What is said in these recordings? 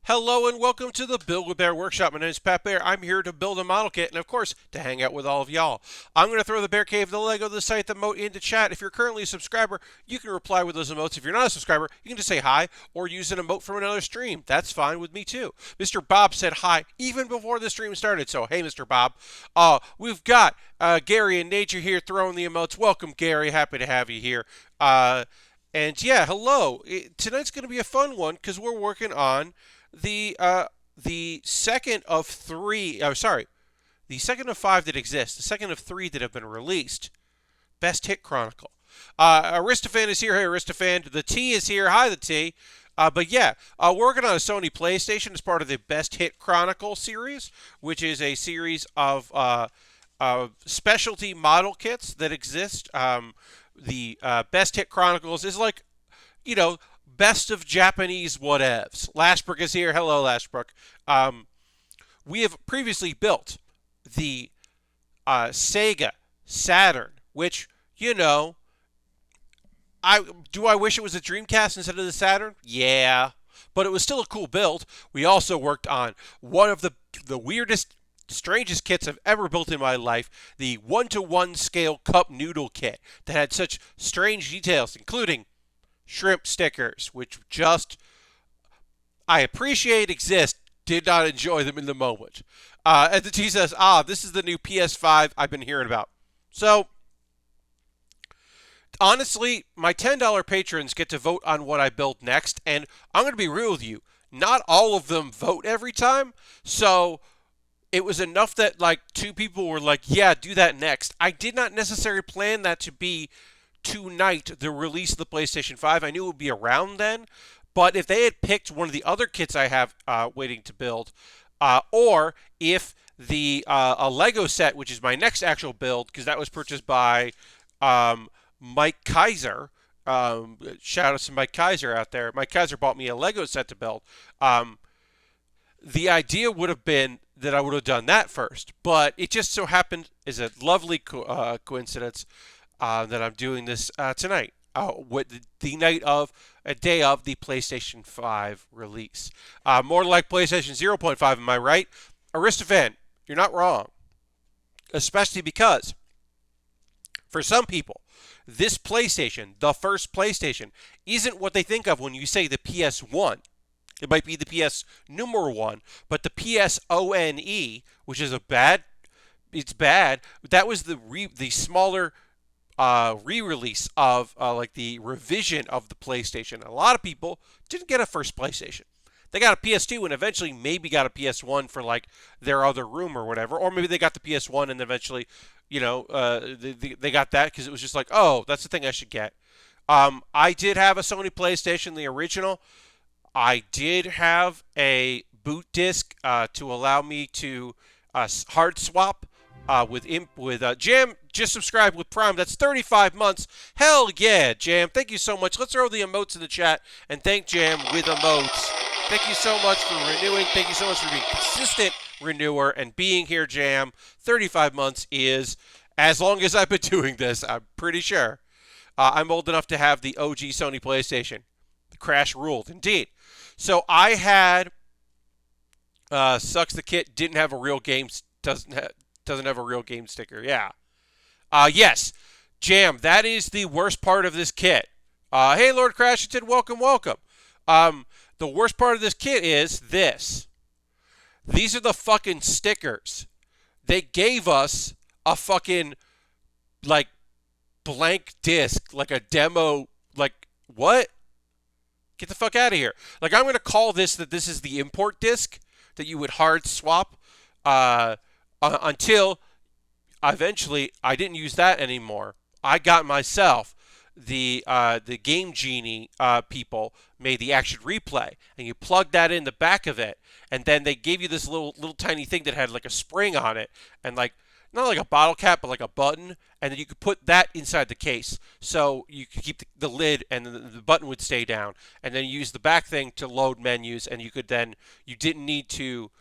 Hello and welcome to the Build with Baer workshop. My name is Pat Baer. I'm here to build a model kit and, of course, to hang out with all of y'all. I'm going to throw the Bear Cave, the Lego, the site, the emote into chat. If you're currently a subscriber, you can reply with those emotes. If you're not a subscriber, you can just say hi or use an emote from another stream. That's fine with me too. Mr. Bob said hi even before the stream started. So, hey, Mr. Bob. We've got Gary and Nature here throwing the emotes. Welcome, Gary. Happy to have you here. And yeah, hello. Tonight's going to be a fun one because we're working on the second of three. The second of five that exist. The second of three that have been released. Best Hit Chronicle. Aristophan is here. Hey, Aristophan. The T is here. Hi, the T. But yeah, working on a Sony PlayStation as part of the Best Hit Chronicle series, which is a series of specialty model kits that exist. The Best Hit Chronicles is like, best of Japanese whatevs. Lashbrook is here. Hello, Lashbrook. We have previously built the Sega Saturn, which, I wish it was a Dreamcast instead of the Saturn? Yeah. But it was still a cool build. We also worked on one of the weirdest, strangest kits I've ever built in my life, the 1-to-1 scale cup noodle kit that had such strange details, including shrimp stickers, which I appreciate exist, did not enjoy them in the moment. And the T says, this is the new PS5 I've been hearing about. So, honestly, my $10 patrons get to vote on what I build next, and I'm going to be real with you. Not all of them vote every time, so it was enough that, two people were like, yeah, do that next. I did not necessarily plan that to be tonight, the release of the PlayStation 5. I knew it would be around then, but if they had picked one of the other kits I have waiting to build, or if a Lego set, which is my next actual build, because that was purchased by Mike Kaiser. Shout out to Mike Kaiser out there. Mike Kaiser bought me a Lego set to build. The idea would have been that I would have done that first, but it just so happened is a lovely coincidence that I'm doing this tonight, with the night of a day of the PlayStation 5 release. More like PlayStation 0.5, am I right? Aristophan, you're not wrong, especially because for some people, this PlayStation, the first PlayStation, isn't what they think of when you say the PS1. It might be the PS number one, but the PSONE, which is it's bad. That was the smaller re-release of the revision of the PlayStation. A lot of people didn't get a first PlayStation. They got a PS2 and eventually maybe got a PS1 for their other room or whatever, or maybe they got the PS1 and eventually, they got that because it was just like, oh, that's the thing I should get. I did have a Sony PlayStation, the original. I did have a boot disk to allow me to hard swap with Jam. Just subscribed with Prime. That's 35 months. Hell yeah, Jam. Thank you so much. Let's throw the emotes in the chat and thank Jam with emotes. Thank you so much for renewing. Thank you so much for being a consistent renewer and being here, Jam. 35 months is as long as I've been doing this, I'm pretty sure. I'm old enough to have the OG Sony PlayStation. The crash ruled, indeed. So I had Sucks the Kit didn't have a real game, doesn't have a real game sticker. Yeah. Yes, Jam, that is the worst part of this kit. Hey, Lord Crashington, welcome, welcome. The worst part of this kit is this. These are the fucking stickers. They gave us a fucking, blank disc, a demo, what? Get the fuck out of here. I'm going to call this this is the import disc that you would hard swap until eventually I didn't use that anymore. I got myself the Game Genie people made the action replay, and you plug that in the back of it, and then they gave you this little tiny thing that had a spring on it, and not like a bottle cap, but like a button, and then you could put that inside the case, so you could keep the lid, and the button would stay down, and then use the back thing to load menus, and you didn't need to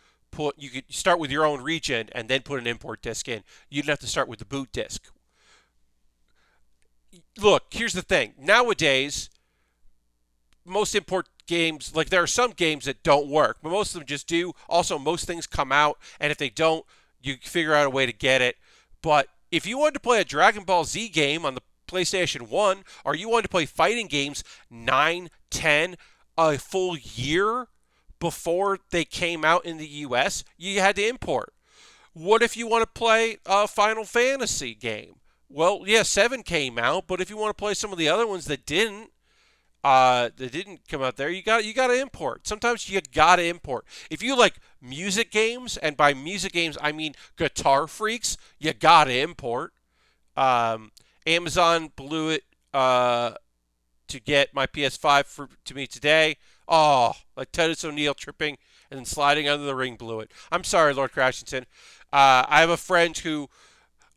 you could start with your own region and then put an import disk in. You didn't have to start with the boot disk. Look, here's the thing. Nowadays, most import games, like there are some games that don't work, but most of them just do. Also, most things come out, and if they don't, you figure out a way to get it. But if you wanted to play a Dragon Ball Z game on the PlayStation 1, or you wanted to play fighting games 9, 10, a full year before they came out in the US, you had to import. What if you want to play a Final Fantasy game? Well, yeah, 7 came out, but if you want to play some of the other ones that didn't come out there, you got to import. Sometimes you got to import. If you like music games, and by music games I mean Guitar Freaks, you got to import. Amazon blew it to get my PS5 to me today. Oh, like Titus O'Neil tripping and then sliding under the ring blew it. I'm sorry, Lord Crashington. I have a friend who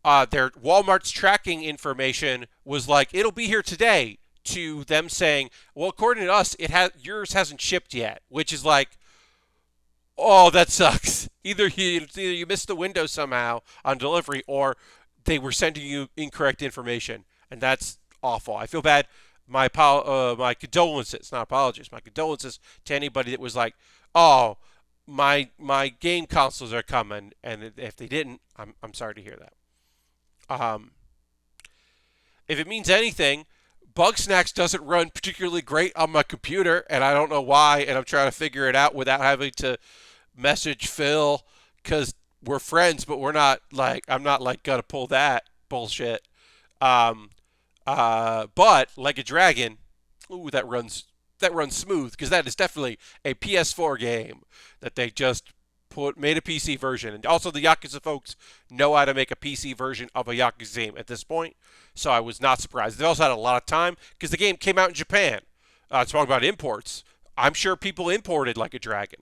their Walmart's tracking information was like, it'll be here today, to them saying, well, according to us, yours hasn't shipped yet, which is like, oh, that sucks. Either you missed the window somehow on delivery, or they were sending you incorrect information, and that's awful. I feel bad. My condolences, not apologies, my condolences to anybody that was like, oh, my game consoles are coming, and if they didn't, I'm sorry to hear that. If it means anything, Bugsnax doesn't run particularly great on my computer, and I don't know why, and I'm trying to figure it out without having to message Phil, because we're friends, but I'm not like gonna pull that bullshit. But Like a Dragon, ooh, that runs smooth, because that is definitely a PS4 game that they just made a PC version. And also the Yakuza folks know how to make a PC version of a Yakuza game at this point, so I was not surprised. They also had a lot of time because the game came out in Japan. Talking about imports, I'm sure people imported Like a Dragon,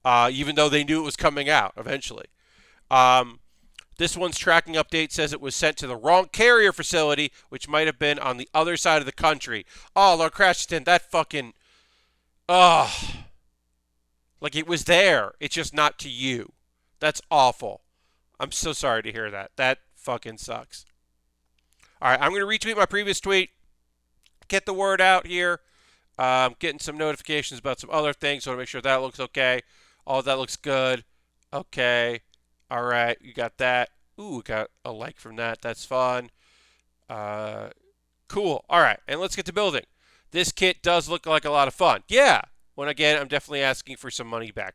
even though they knew it was coming out eventually. This one's tracking update says it was sent to the wrong carrier facility, which might have been on the other side of the country. Oh, Lord Crashton, that fucking... like it was there. It's just not to you. That's awful. I'm so sorry to hear that. That fucking sucks. All right, I'm going to retweet my previous tweet. Get the word out here. Getting some notifications about some other things, so I want to make sure that looks okay. Oh, that looks good. Okay. All right, you got that. Ooh, got a like from that. That's fun. Cool. All right, and let's get to building. This kit does look like a lot of fun. Yeah. When again, I'm definitely asking for some money back.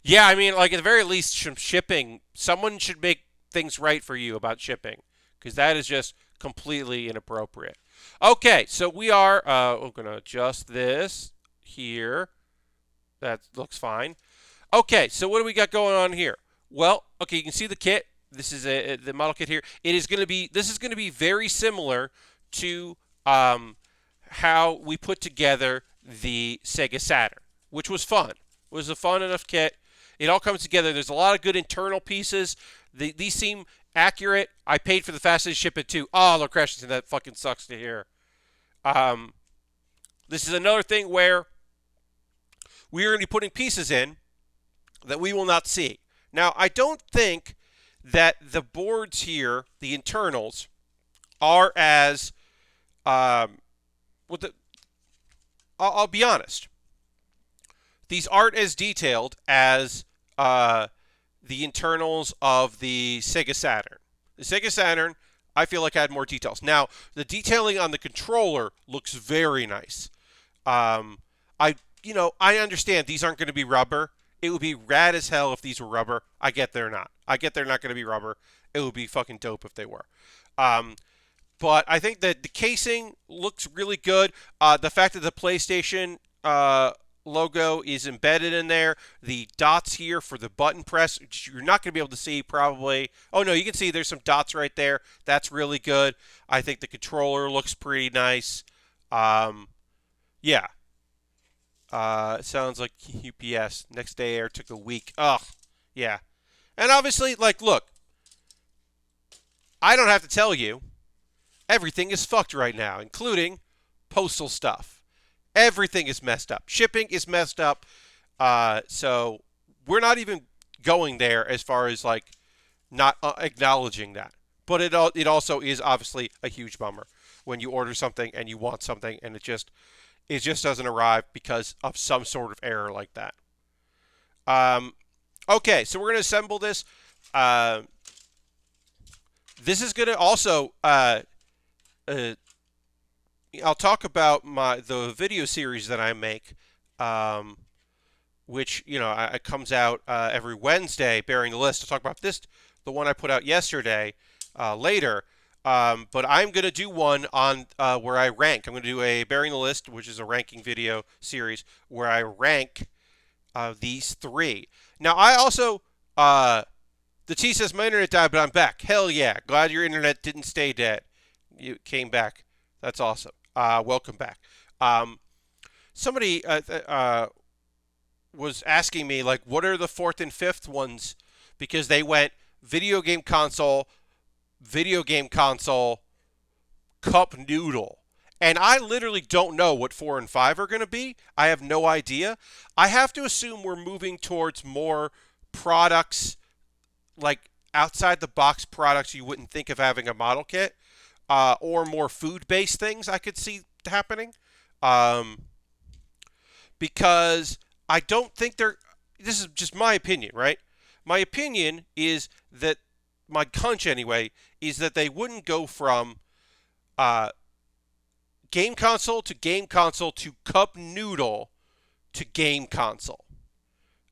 Yeah, I mean, like at the very least, some shipping. Someone should make things right for you about shipping, because that is just completely inappropriate. Okay, so we're going to adjust this here. That looks fine. Okay, so what do we got going on here? Well, okay, you can see the kit. This is the model kit here. This is going to be very similar to how we put together the Sega Saturn, which was fun. It was a fun enough kit. It all comes together. There's a lot of good internal pieces. These seem accurate. I paid for the fastest shipment too. Oh, Lord Crashington, that fucking sucks to hear. This is another thing where we are going to be putting pieces in that we will not see. Now, I don't think that the boards here, the internals, are as I'll be honest. These aren't as detailed as the internals of the Sega Saturn. The Sega Saturn, I feel like, had more details. Now, the detailing on the controller looks very nice. I understand these aren't going to be rubber. It would be rad as hell if these were rubber. I get they're not. I get they're not going to be rubber. It would be fucking dope if they were. But I think that the casing looks really good. The fact that the PlayStation logo is embedded in there. The dots here for the button press, you're not going to be able to see probably. Oh, no, you can see there's some dots right there. That's really good. I think the controller looks pretty nice. Yeah. It sounds like UPS. Next day air took a week. Ugh. Yeah. And obviously, look. I don't have to tell you. Everything is fucked right now, including postal stuff. Everything is messed up. Shipping is messed up. So we're not even going there as far as not acknowledging that. But it also is obviously a huge bummer when you order something and you want something and It just doesn't arrive because of some sort of error like that. Um, okay, so we're going to assemble this. Uh, this is going to also uh, I'll talk about the video series that I make, um, which it comes out every Wednesday. Baering the List. I'll talk about this, the one I put out yesterday, later. But I'm going to do one on where I rank. I'm going to do a Baering the List, which is a ranking video series where I rank these three. Now, I also the T says my internet died, but I'm back. Hell yeah! Glad your internet didn't stay dead. You came back. That's awesome. Welcome back. Somebody was asking me, like, what are the fourth and fifth ones? Because they went video game console, cup noodle. And I literally don't know what 4 and 5 are going to be. I have no idea. I have to assume we're moving towards more products, like outside the box products you wouldn't think of having a model kit, or more food based things I could see happening. Um, because I don't think they're. This is just my opinion, right? My opinion is that my hunch anyway is that they wouldn't go from uh, game console to cup noodle to game console.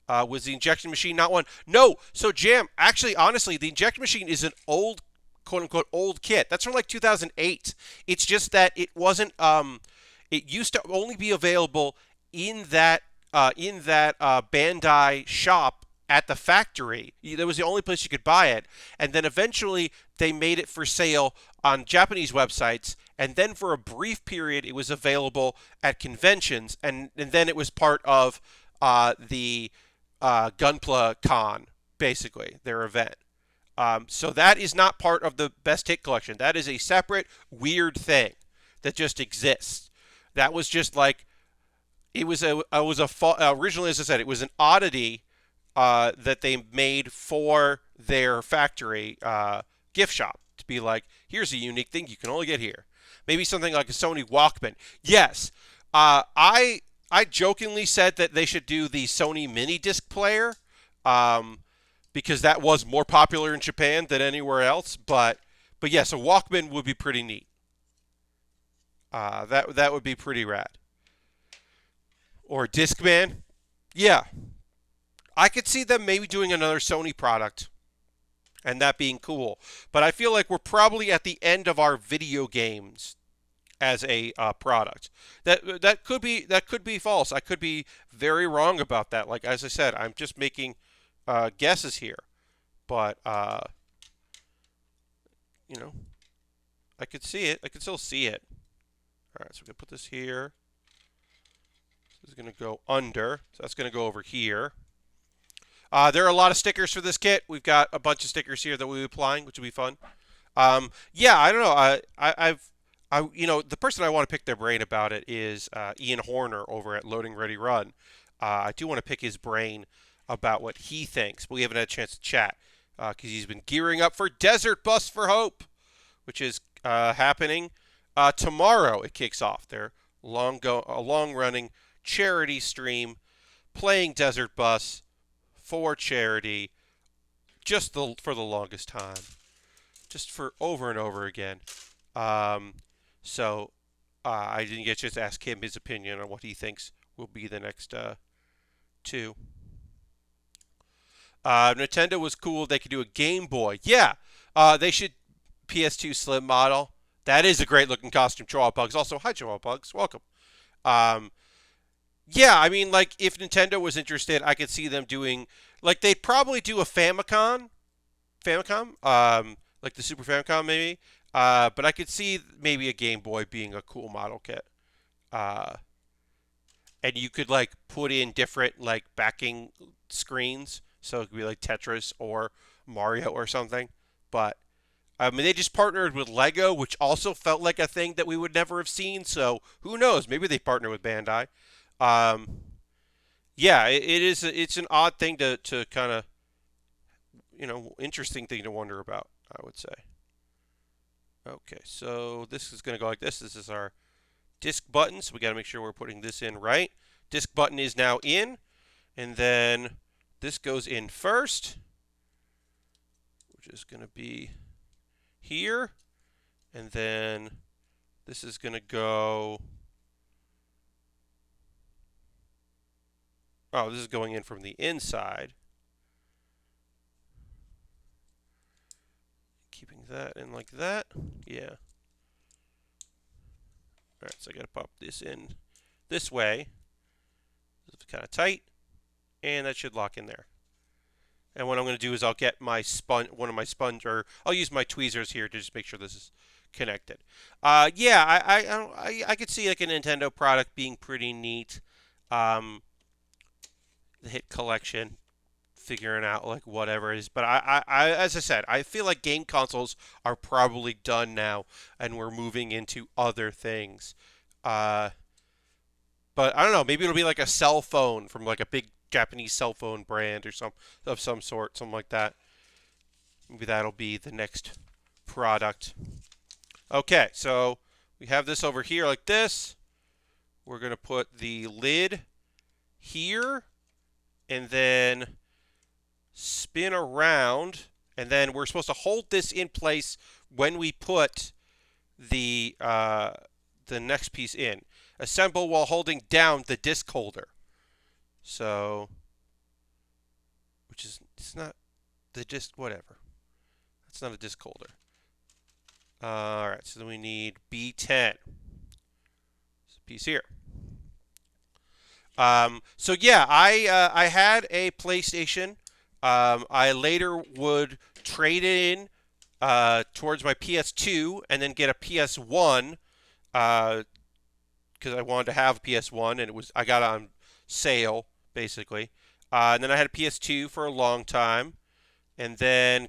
Was the injection machine not one? No. So Jam, actually, honestly, the injection machine is an old, quote unquote, old kit. That's from like 2008. It's just that it wasn't. It used to only be available in that Bandai shop at the factory. That was the only place you could buy it. And then eventually they made it for sale on Japanese websites. And then for a brief period, it was available at conventions. And then it was part of the Gunpla Con, basically, their event. So that is not part of the best hit collection. That is a separate, weird thing that just exists. That was just like, originally, as I said, it was an oddity that they made for their factory gift shop to be like, here's a unique thing you can only get here. Maybe something like a Sony Walkman. Yes, I jokingly said that they should do the Sony mini disc player, because that was more popular in Japan than anywhere else. But yes, a Walkman would be pretty neat. That would be pretty rad. Or Discman. Yeah, I could see them maybe doing another Sony product and that being cool. But I feel like we're probably at the end of our video games as a product. That could be false. I could be very wrong about that. Like, as I said, I'm just making guesses here. But I could see it. I could still see it. All right, so we're gonna put this here. This is gonna go under. So that's gonna go over here. There are a lot of stickers for this kit. We've got a bunch of stickers here that we'll be applying, which will be fun. Yeah, I don't know. The person I want to pick their brain about it is Ian Horner over at Loading Ready Run. I do want to pick his brain about what he thinks, but we haven't had a chance to chat because he's been gearing up for Desert Bus for Hope, which is happening tomorrow. It kicks off their long-running charity stream, playing Desert Bus for charity, for the longest time, just for over and over again. So I didn't get a chance to ask him his opinion on what he thinks will be the next two. Nintendo was cool. They could do a Game Boy. Yeah, they should. PS2 Slim model. That is a great looking costume. Chihuahua Pugs. Also, hi Chihuahua Pugs. Welcome. Yeah, I mean, like, if Nintendo was interested, I could see them doing, like, they'd probably do a Famicom, like the Super Famicom maybe. But I could see maybe a Game Boy being a cool model kit. And you could, like, put in different, like, backing screens. So it could be like Tetris or Mario or something. But, I mean, they just partnered with Lego, which also felt like a thing that we would never have seen. So who knows? Maybe they partner with Bandai. Yeah, it's an odd thing to kind of, interesting thing to wonder about, I would say. Okay, so this is going to go like this. This is our disk button, so we got to make sure we're putting this in right. Disk button is now in, and then this goes in first, which is going to be here, and then this is going to go. Oh, this is going in from the inside. Keeping that in like that. Yeah. Alright, so I got to pop this in this way. It's kind of tight. And that should lock in there. And what I'm going to do is I'll get my or I'll use my tweezers here to just make sure this is connected. Yeah, I could see like a Nintendo product being pretty neat. The hit collection, figuring out like whatever it is. But as I said, I feel like game consoles are probably done now, and we're moving into other things. But I don't know. Maybe it'll be like a cell phone from like a big Japanese cell phone brand or some sort, something like that. Maybe that'll be the next product. Okay, so we have this over here like this. We're going to put the lid here and then spin around, and then we're supposed to hold this in place when we put the next piece in. Assemble while holding down the disc holder. So, it's not the disc, whatever. That's not a disc holder. Alright, so then we need B10. This piece here. So yeah, I had a PlayStation. I later would trade it in towards my PS2 and then get a PS1 because I wanted to have a PS1 and I got it on sale basically. And then I had a PS2 for a long time, and then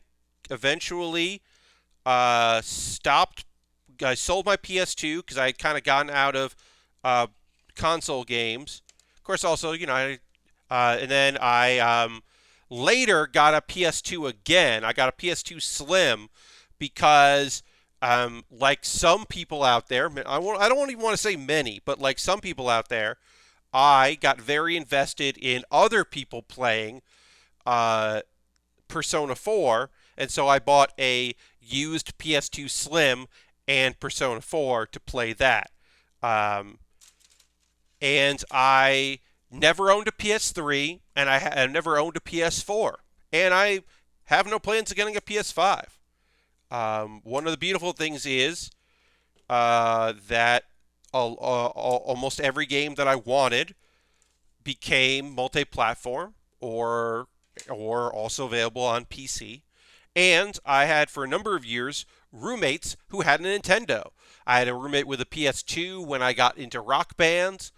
eventually stopped. I sold my PS2 because I had kind of gotten out of console games. Of course, also, and then I later got a PS2 again. I got a PS2 Slim because, like some people out there, I don't even want to say many, but like some people out there, I got very invested in other people playing Persona 4, and so I bought a used PS2 Slim and Persona 4 to play that. And I never owned a PS3, and I never owned a PS4. And I have no plans of getting a PS5. One of the beautiful things is that almost every game that I wanted became multi-platform or also available on PC. And I had, for a number of years, roommates who had a Nintendo. I had a roommate with a PS2 when I got into Rock Band.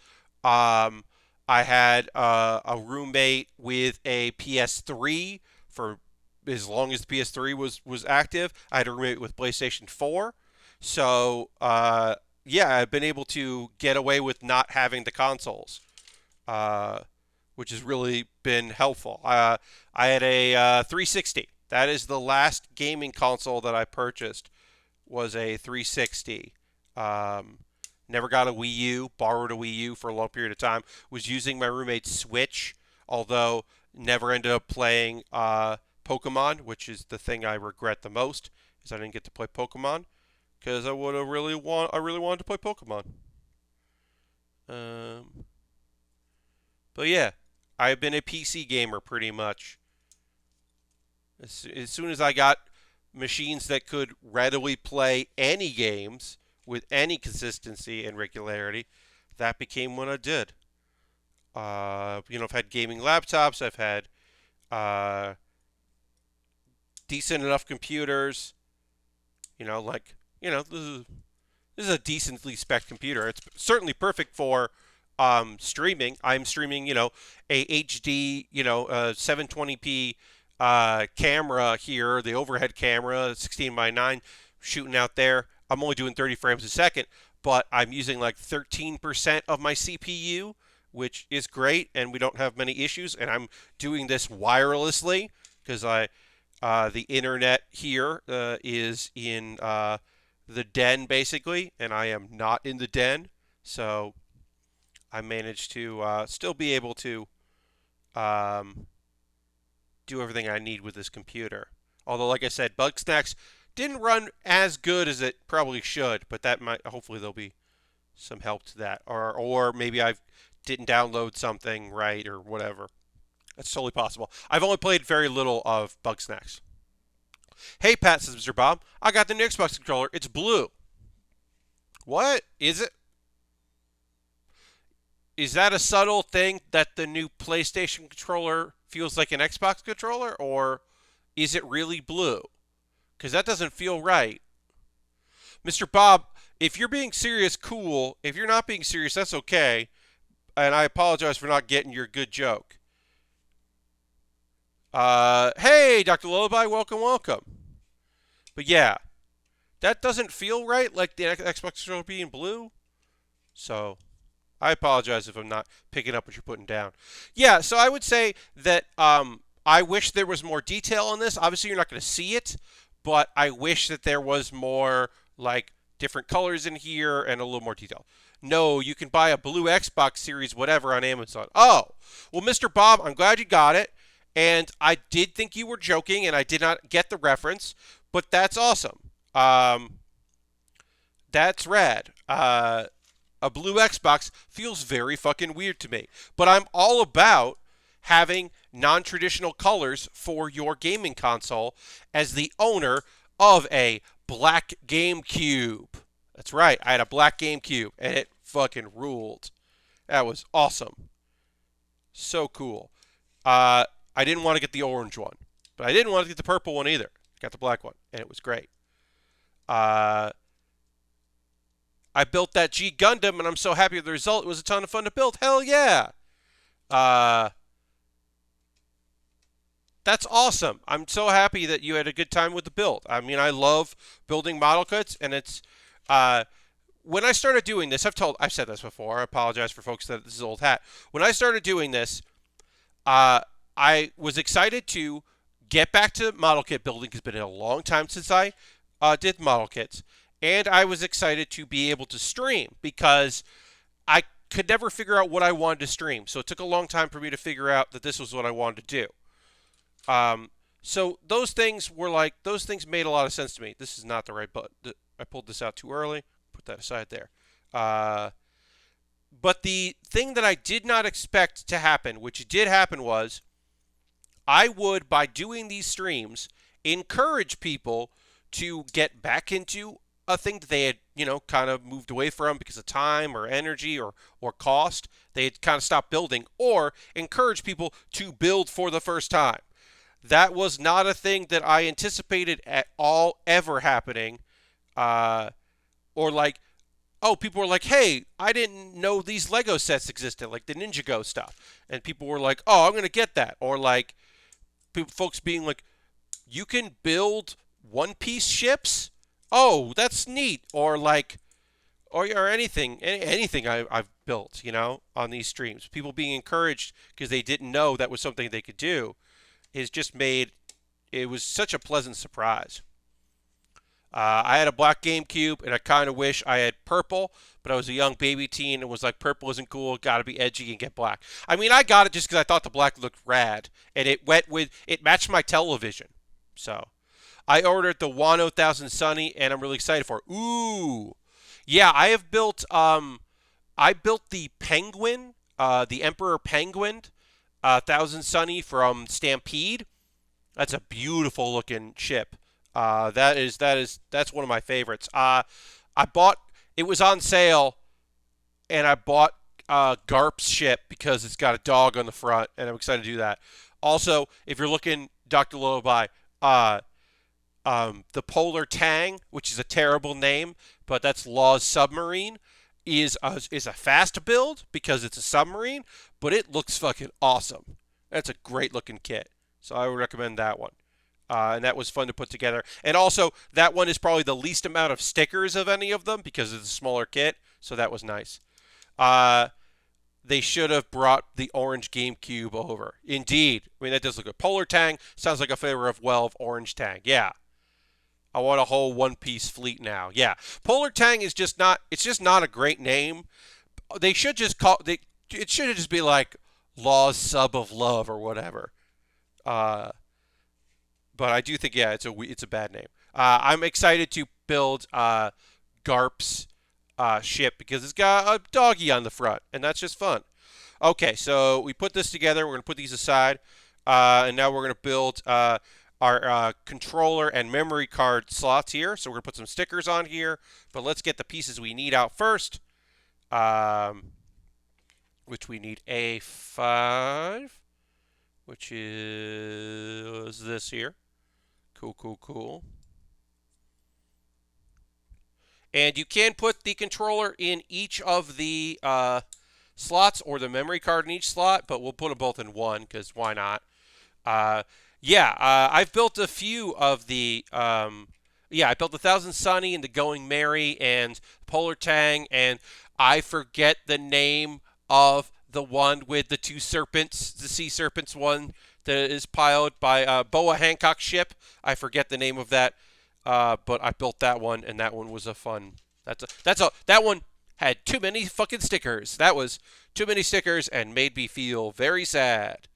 I had a roommate with a PS3 for as long as the PS3 was active. I had a roommate with PlayStation 4. So, yeah, I've been able to get away with not having the consoles, which has really been helpful. I had a 360. That is the last gaming console that I purchased, was a 360. Never got a Wii U, borrowed a Wii U for a long period of time. Was using my roommate's Switch, although never ended up playing Pokemon, which is the thing I regret the most, is I didn't get to play Pokemon, because I really wanted to play Pokemon. But yeah, I've been a PC gamer pretty much. As soon as I got machines that could readily play any games with any consistency and regularity, that became what I did. I've had gaming laptops. I've had decent enough computers. This is a decently spec computer. It's certainly perfect for streaming. I'm streaming, a HD, 720p camera here, the overhead camera, 16:9, shooting out there. I'm only doing 30 frames a second, but I'm using like 13% of my CPU, which is great, and we don't have many issues. And I'm doing this wirelessly because the internet here is in the den basically, and I am not in the den, So I managed to still be able to um, do everything I need with this computer. Although, like I said, Bugsnax didn't run as good as it probably should, but that might hopefully there'll be some help to that, or maybe I didn't download something right or whatever. That's totally possible. I've only played very little of Bugsnax. Hey Pat, says Mr. Bob, I got the new Xbox controller. It's blue. What is it? Is that a subtle thing that the new PlayStation controller feels like an Xbox controller, or is it really blue? Because that doesn't feel right. Mr. Bob, if you're being serious, cool. If you're not being serious, that's okay. And I apologize for not getting your good joke. Hey, Dr. Lullaby, welcome, welcome. But yeah, that doesn't feel right, like the Xbox controller being blue. So I apologize if I'm not picking up what you're putting down. Yeah, so I would say that I wish there was more detail on this. Obviously, you're not going to see it, but I wish that there was more, like, different colors in here and a little more detail. No, you can buy a blue Xbox Series whatever on Amazon. Oh, well, Mr. Bob, I'm glad you got it. And I did think you were joking, and I did not get the reference, but that's awesome. That's rad. A blue Xbox feels very fucking weird to me. But I'm all about having non-traditional colors for your gaming console as the owner of a black GameCube. That's right, I had a black GameCube, and it fucking ruled. That was awesome. So cool. I didn't want to get the orange one, but I didn't want to get the purple one either. I got the black one, and it was great. Uh, I built that G Gundam, and I'm so happy with the result. It was a ton of fun to build. Hell yeah! Uh, that's awesome. I'm so happy that you had a good time with the build. I mean, I love building model kits, and it's when I started doing this. I've said this before. I apologize for folks that this is old hat. When I started doing this, I was excited to get back to model kit building because it's been a long time since I did model kits. And I was excited to be able to stream because I could never figure out what I wanted to stream. So it took a long time for me to figure out that this was what I wanted to do. So those things made a lot of sense to me. This is not the right button. I pulled this out too early. Put that aside there. But the thing that I did not expect to happen, which did happen, was I would, by doing these streams, encourage people to get back into a thing that they had, kind of moved away from because of time or energy or cost. They had kind of stopped building, or encourage people to build for the first time. That was not a thing that I anticipated at all ever happening. Or like, oh, people were like, hey, I didn't know these Lego sets existed, like the Ninjago stuff. And people were like, oh, I'm going to get that. Or like, folks being like, you can build one-piece ships? Oh, that's neat. Or like, or anything I've built, on these streams. People being encouraged because they didn't know that was something they could do is just it was such a pleasant surprise. I had a black GameCube, and I kind of wish I had purple, but I was a young baby teen and was like, purple isn't cool, got to be edgy and get black. I mean, I got it just because I thought the black looked rad, and it matched my television. So I ordered the Wano 1000 Sunny, and I'm really excited for it. Ooh. Yeah, I built the Penguin, the Emperor Penguin 1000 Sunny from Stampede. That's a beautiful looking ship. That's one of my favorites. It was on sale, and I bought Garp's ship because it's got a dog on the front, and I'm excited to do that. Also, if you're looking, Dr. Lullaby, the Polar Tang, which is a terrible name, but that's Law's submarine, is a fast build because it's a submarine, but it looks fucking awesome. That's a great looking kit, so I would recommend that one. And that was fun to put together. And also, that one is probably the least amount of stickers of any of them because it's a smaller kit, so that was nice. They should have brought the orange GameCube over. Indeed. I mean, that does look good. Polar Tang sounds like a flavor of orange Tang. Yeah. I want a whole one-piece fleet now. Yeah. Polar Tang is just not a great name, They should just call it should just be like Law's Sub of Love or whatever. Uh, but I do think, yeah, it's a bad name. I'm excited to build Garp's ship because it's got a doggy on the front, and that's just fun. Okay, so we put this together. We're going to put these aside, and now we're going to build our controller and memory card slots here. So we're going to put some stickers on here, but let's get the pieces we need out first, which we need A5, which is this here. Cool, cool, cool. And you can put the controller in each of the slots or the memory card in each slot, but we'll put them both in one because why not? Uh, I've built a few of the. I built the Thousand Sunny and the Going Merry and Polar Tang, and I forget the name of the one with the two serpents, the sea serpents one that is piloted by Boa Hancock's ship. I forget the name of that, but I built that one, and that one was a fun. That one had too many fucking stickers. That was too many stickers and made me feel very sad.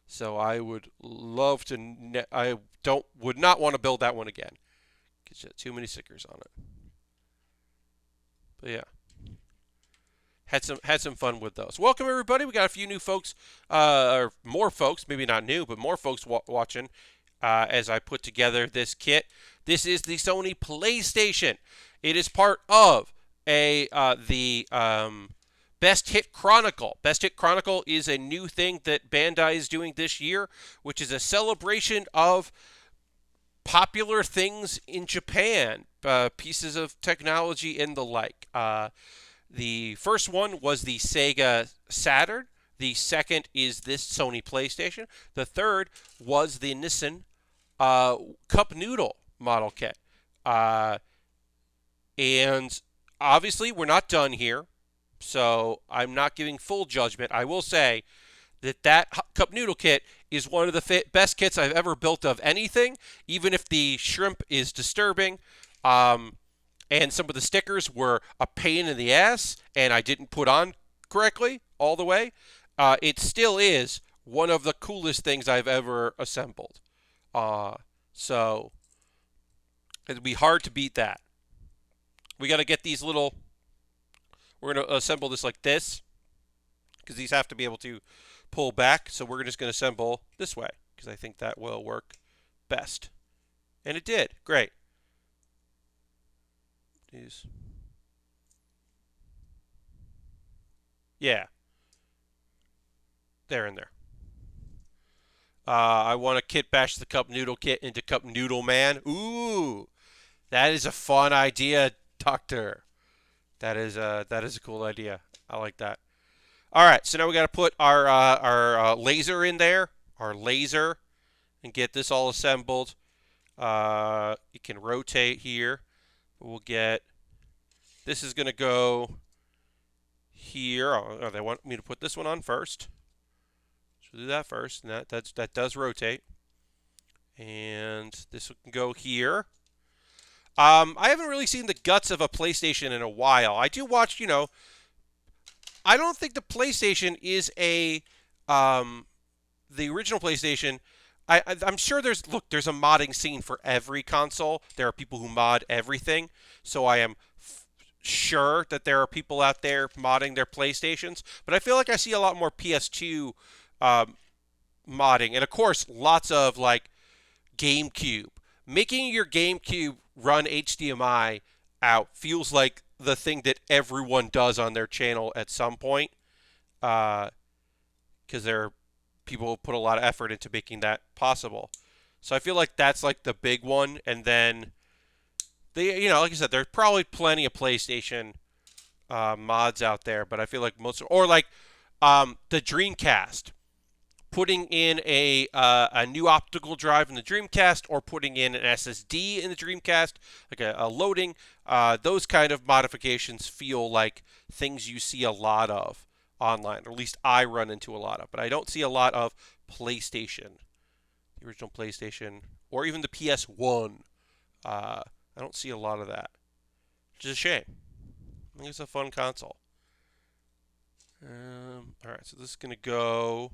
So I would love to. I would not want to build that one again. Because too many stickers on it. But yeah, had some fun with those. Welcome everybody. We got a few new folks, or more folks, maybe not new, but more folks watching as I put together this kit. This is the Sony PlayStation. It is part of the Best Hit Chronicle. Best Hit Chronicle is a new thing that Bandai is doing this year, which is a celebration of popular things in Japan, pieces of technology and the like. The first one was the Sega Saturn. The second is this Sony PlayStation. The third was the Nissan Cup Noodle model kit. And obviously, we're not done here, so I'm not giving full judgment. I will say that cup noodle kit is one of the best kits I've ever built of anything, even if the shrimp is disturbing. And some of the stickers were a pain in the ass, and I didn't put on correctly all the way. It still is one of the coolest things I've ever assembled. So it'd be hard to beat that. We got to get these little. We're going to assemble this like this because these have to be able to pull back. So we're just going to assemble this way because I think that will work best. And it did. Great. These. Yeah. There and there. I want to kit bash the Cup Noodle kit into Cup Noodle Man. Ooh. That is a fun idea, Doctor. That is a cool idea. I like that. All right, so now we got to put our laser in there, our laser, and get this all assembled. It can rotate here. We'll get. This is going to go here. Oh, they want me to put this one on first. So we'll do that first, and that does rotate. And this can go here. I haven't really seen the guts of a PlayStation in a while. I do watch, I don't think the PlayStation is the original PlayStation. I'm sure there's a modding scene for every console. There are people who mod everything. So I am sure that there are people out there modding their PlayStations. But I feel like I see a lot more PS2 modding. And of course, lots of like GameCube. Making your GameCube run HDMI out feels like the thing that everyone does on their channel at some point, because there are people who put a lot of effort into making that possible. So I feel like that's like the big one, and then like I said, there's probably plenty of PlayStation mods out there, but I feel like or like the Dreamcast. Putting in a new optical drive in the Dreamcast or putting in an SSD in the Dreamcast, like a loading, those kind of modifications feel like things you see a lot of online, or at least I run into a lot of. But I don't see a lot of PlayStation, the original PlayStation, or even the PS1. I don't see a lot of that, which is a shame. I think it's a fun console. All right, so this is going to go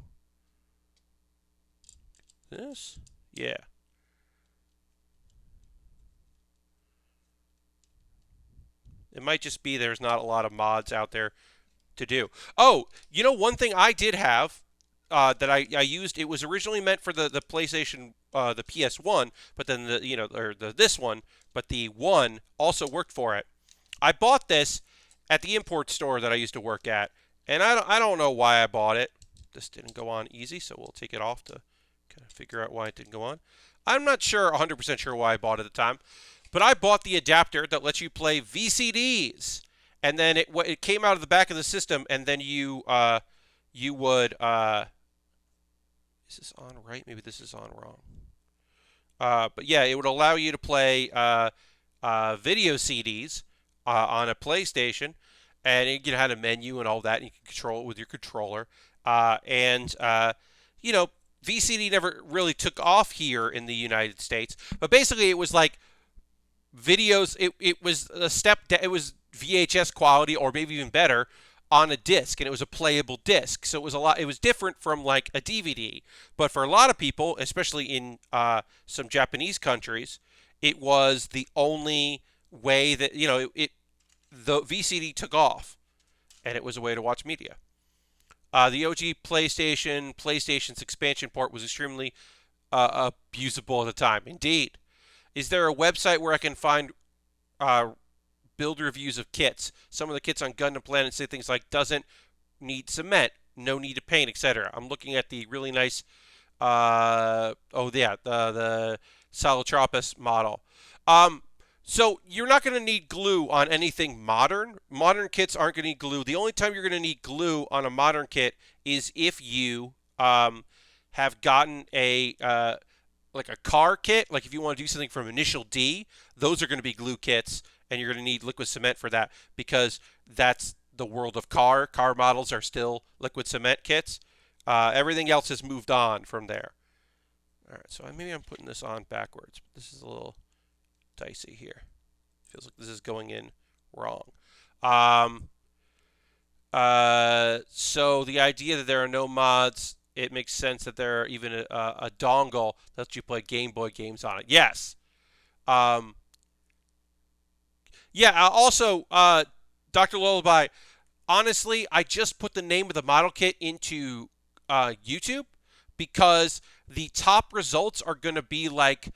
this. Yeah. It might just be there's not a lot of mods out there to do. Oh, you know, one thing I did have that I used, it was originally meant for the PlayStation, the PS1, but then this one, but the one also worked for it. I bought this at the import store that I used to work at, and I don't know why I bought it. This didn't go on easy, so we'll take it off to kind of figure out why it didn't go on. I'm not sure, 100% sure why I bought it at the time, but I bought the adapter that lets you play VCDs, and then it came out of the back of the system, and then you would is this on right? Maybe this is on wrong. But yeah, it would allow you to play video CDs on a PlayStation, and it had a menu and all that, and you can control it with your controller. You know, VCD never really took off here in the United States, but basically it was like videos. It was a step. It was VHS quality, or maybe even better, on a disc, and it was a playable disc. So it was a lot. It was different from like a DVD, but for a lot of people, especially in some Japanese countries, it was the only way that the VCD took off, and it was a way to watch media. The OG PlayStation's expansion port was extremely abusable at the time. Indeed. Is there a website where I can find uh, build reviews of kits? Some of the kits on Gundam Planet say things like doesn't need cement, no need to paint, etc. I'm looking at the really nice, the Salotropis model. Um, so you're not going to need glue on anything modern. Modern kits aren't going to need glue. The only time you're going to need glue on a modern kit is if you have gotten a like a car kit. Like if you want to do something from Initial D, those are going to be glue kits, and you're going to need liquid cement for that because that's the world of car. Car models are still liquid cement kits. Everything else has moved on from there. All right, so maybe I'm putting this on backwards. But this is a little dicey here. Feels like this is going in wrong. Um, so the idea that there are no mods, it makes sense that there are even a dongle that lets you play Game Boy games on it. Yes. Um, yeah. Also, Dr. Lullaby. Honestly, I just put the name of the model kit into YouTube because the top results are going to be like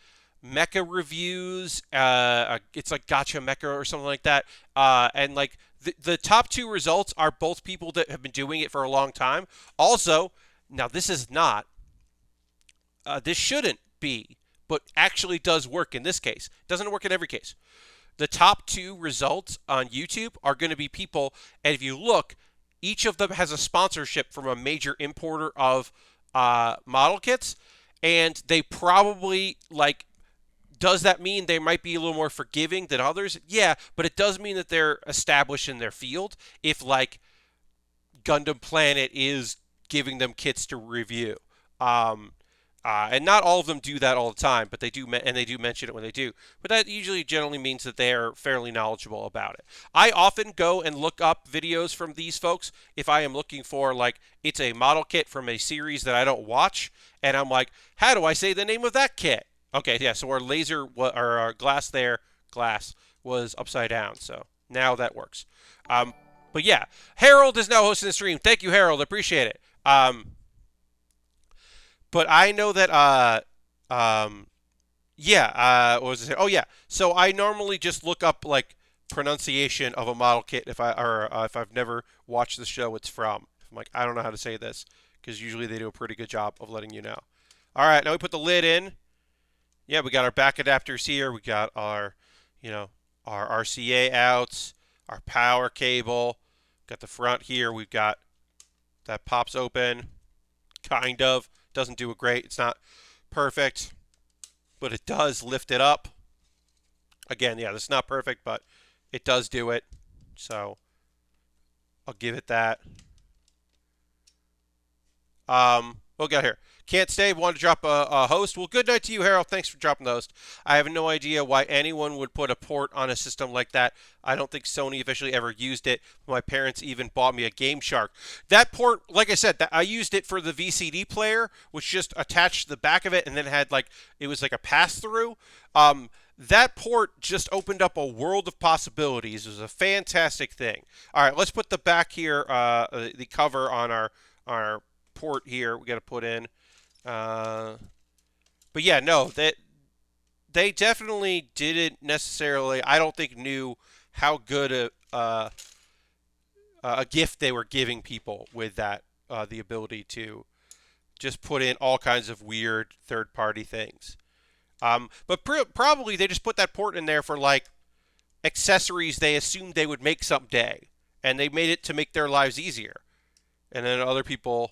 mecha reviews. It's like Gotcha Mecha or something like that. And like the top two results are both people that have been doing it for a long time. Also, now this is not, this shouldn't be, but actually does work in this case. It doesn't work in every case. The top two results on YouTube are going to be people, and if you look, each of them has a sponsorship from a major importer of model kits, and they probably like. Does that mean they might be a little more forgiving than others? Yeah, but it does mean that they're established in their field. If like Gundam Planet is giving them kits to review. And not all of them do that all the time, but they do, and they do mention it when they do. But that usually generally means that they are fairly knowledgeable about it. I often go and look up videos from these folks if I am looking for like it's a model kit from a series that I don't watch, and I'm like, how do I say the name of that kit? Okay, yeah. So our our glass was upside down, so now that works. Um, but yeah, Harold is now hosting the stream. Thank you, Harold. Appreciate it. But I know that yeah, what was I saying? Oh yeah. So I normally just look up like pronunciation of a model kit if I've never watched the show it's from. I'm like, I don't know how to say this because usually they do a pretty good job of letting you know. All right, now we put the lid in. Yeah, we got our back adapters here. We got our, our RCA outs, our power cable. Got the front here. We've got that pops open, kind of. Doesn't do it great. It's not perfect, but it does lift it up. Again, yeah, this is not perfect, but it does do it. So I'll give it that. Oh, got here. Can't stay. Want to drop a host? Well, good night to you, Harold. Thanks for dropping the host. I have no idea why anyone would put a port on a system like that. I don't think Sony officially ever used it. My parents even bought me a Game Shark. That port, like I said, I used it for the VCD player, which just attached to the back of it, and then had it was like a pass through. That port just opened up a world of possibilities. It was a fantastic thing. All right, let's put the back here, the cover on our port here. We got to put in. But yeah, no, they definitely didn't necessarily. I don't think knew how good a gift they were giving people with that, the ability to just put in all kinds of weird third-party things. But probably they just put that port in there for like accessories they assumed they would make someday, and they made it to make their lives easier. And then other people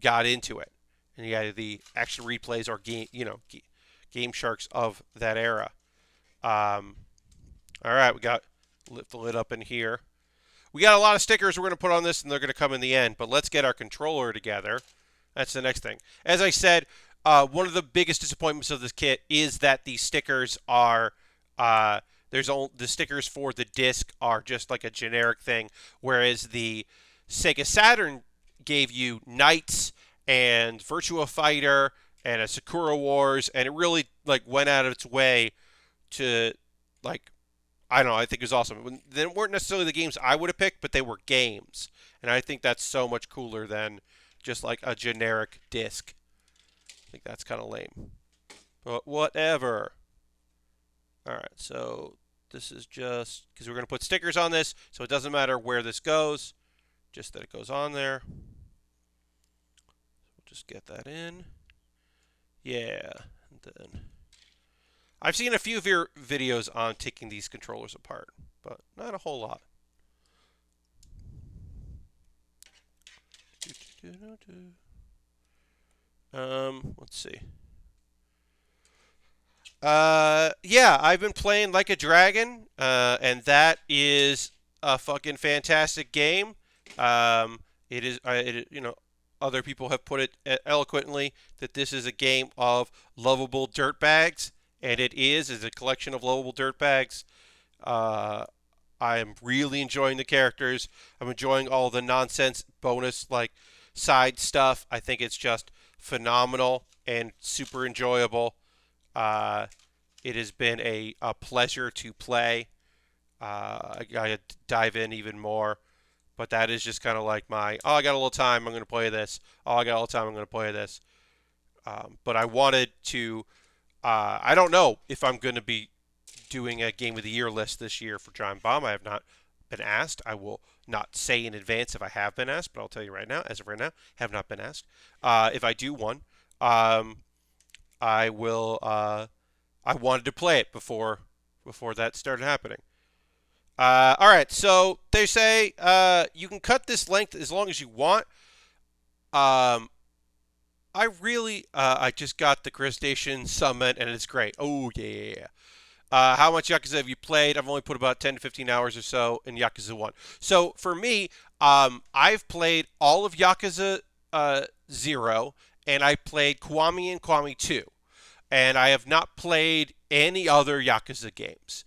got into it, and you had the action replays or game sharks of that era. All right, we got lift the lid up in here. We got a lot of stickers we're going to put on this, and they're going to come in the end. But let's get our controller together. That's the next thing. As I said, one of the biggest disappointments of this kit is that the stickers are the stickers for the disc are just like a generic thing, whereas the Sega Saturn gave you Knights and Virtua Fighter and a Sakura Wars, and it really went out of its way to I don't know. I think it was awesome. They weren't necessarily the games I would have picked, but they were games, and I think that's so much cooler than just like a generic disc. I think that's kind of lame, but whatever. All right, so this is just because we're going to put stickers on this, so it doesn't matter where this goes, just that it goes on there. We'll just get that in. Yeah, and then I've seen a few of your videos on taking these controllers apart, but not a whole lot. Let's see. Yeah, I've been playing Like a Dragon, and that is a fucking fantastic game. It is, other people have put it eloquently that this is a game of lovable dirtbags, and it is a collection of lovable dirtbags. I am really enjoying the characters. I'm enjoying all the nonsense bonus side stuff. I think it's just phenomenal and super enjoyable. It has been a pleasure to play. I gotta dive in even more, but that is just kind of like I got a little time, I'm going to play this. Oh, I got a little time, I'm going to play this. But I wanted to, I don't know if I'm going to be doing a Game of the Year list this year for Giant Bomb. I have not been asked. I will not say in advance if I have been asked, but I'll tell you right now, as of right now, have not been asked. If I do one, I will, I wanted to play it before that started happening. All right, so they say you can cut this length as long as you want. I just got the Crustacean Summit, and it's great. Oh, yeah. How much Yakuza have you played? I've only put about 10 to 15 hours or so in Yakuza 1. So, for me, I've played all of Yakuza 0, and I played Kiwami and Kiwami 2. And I have not played any other Yakuza games.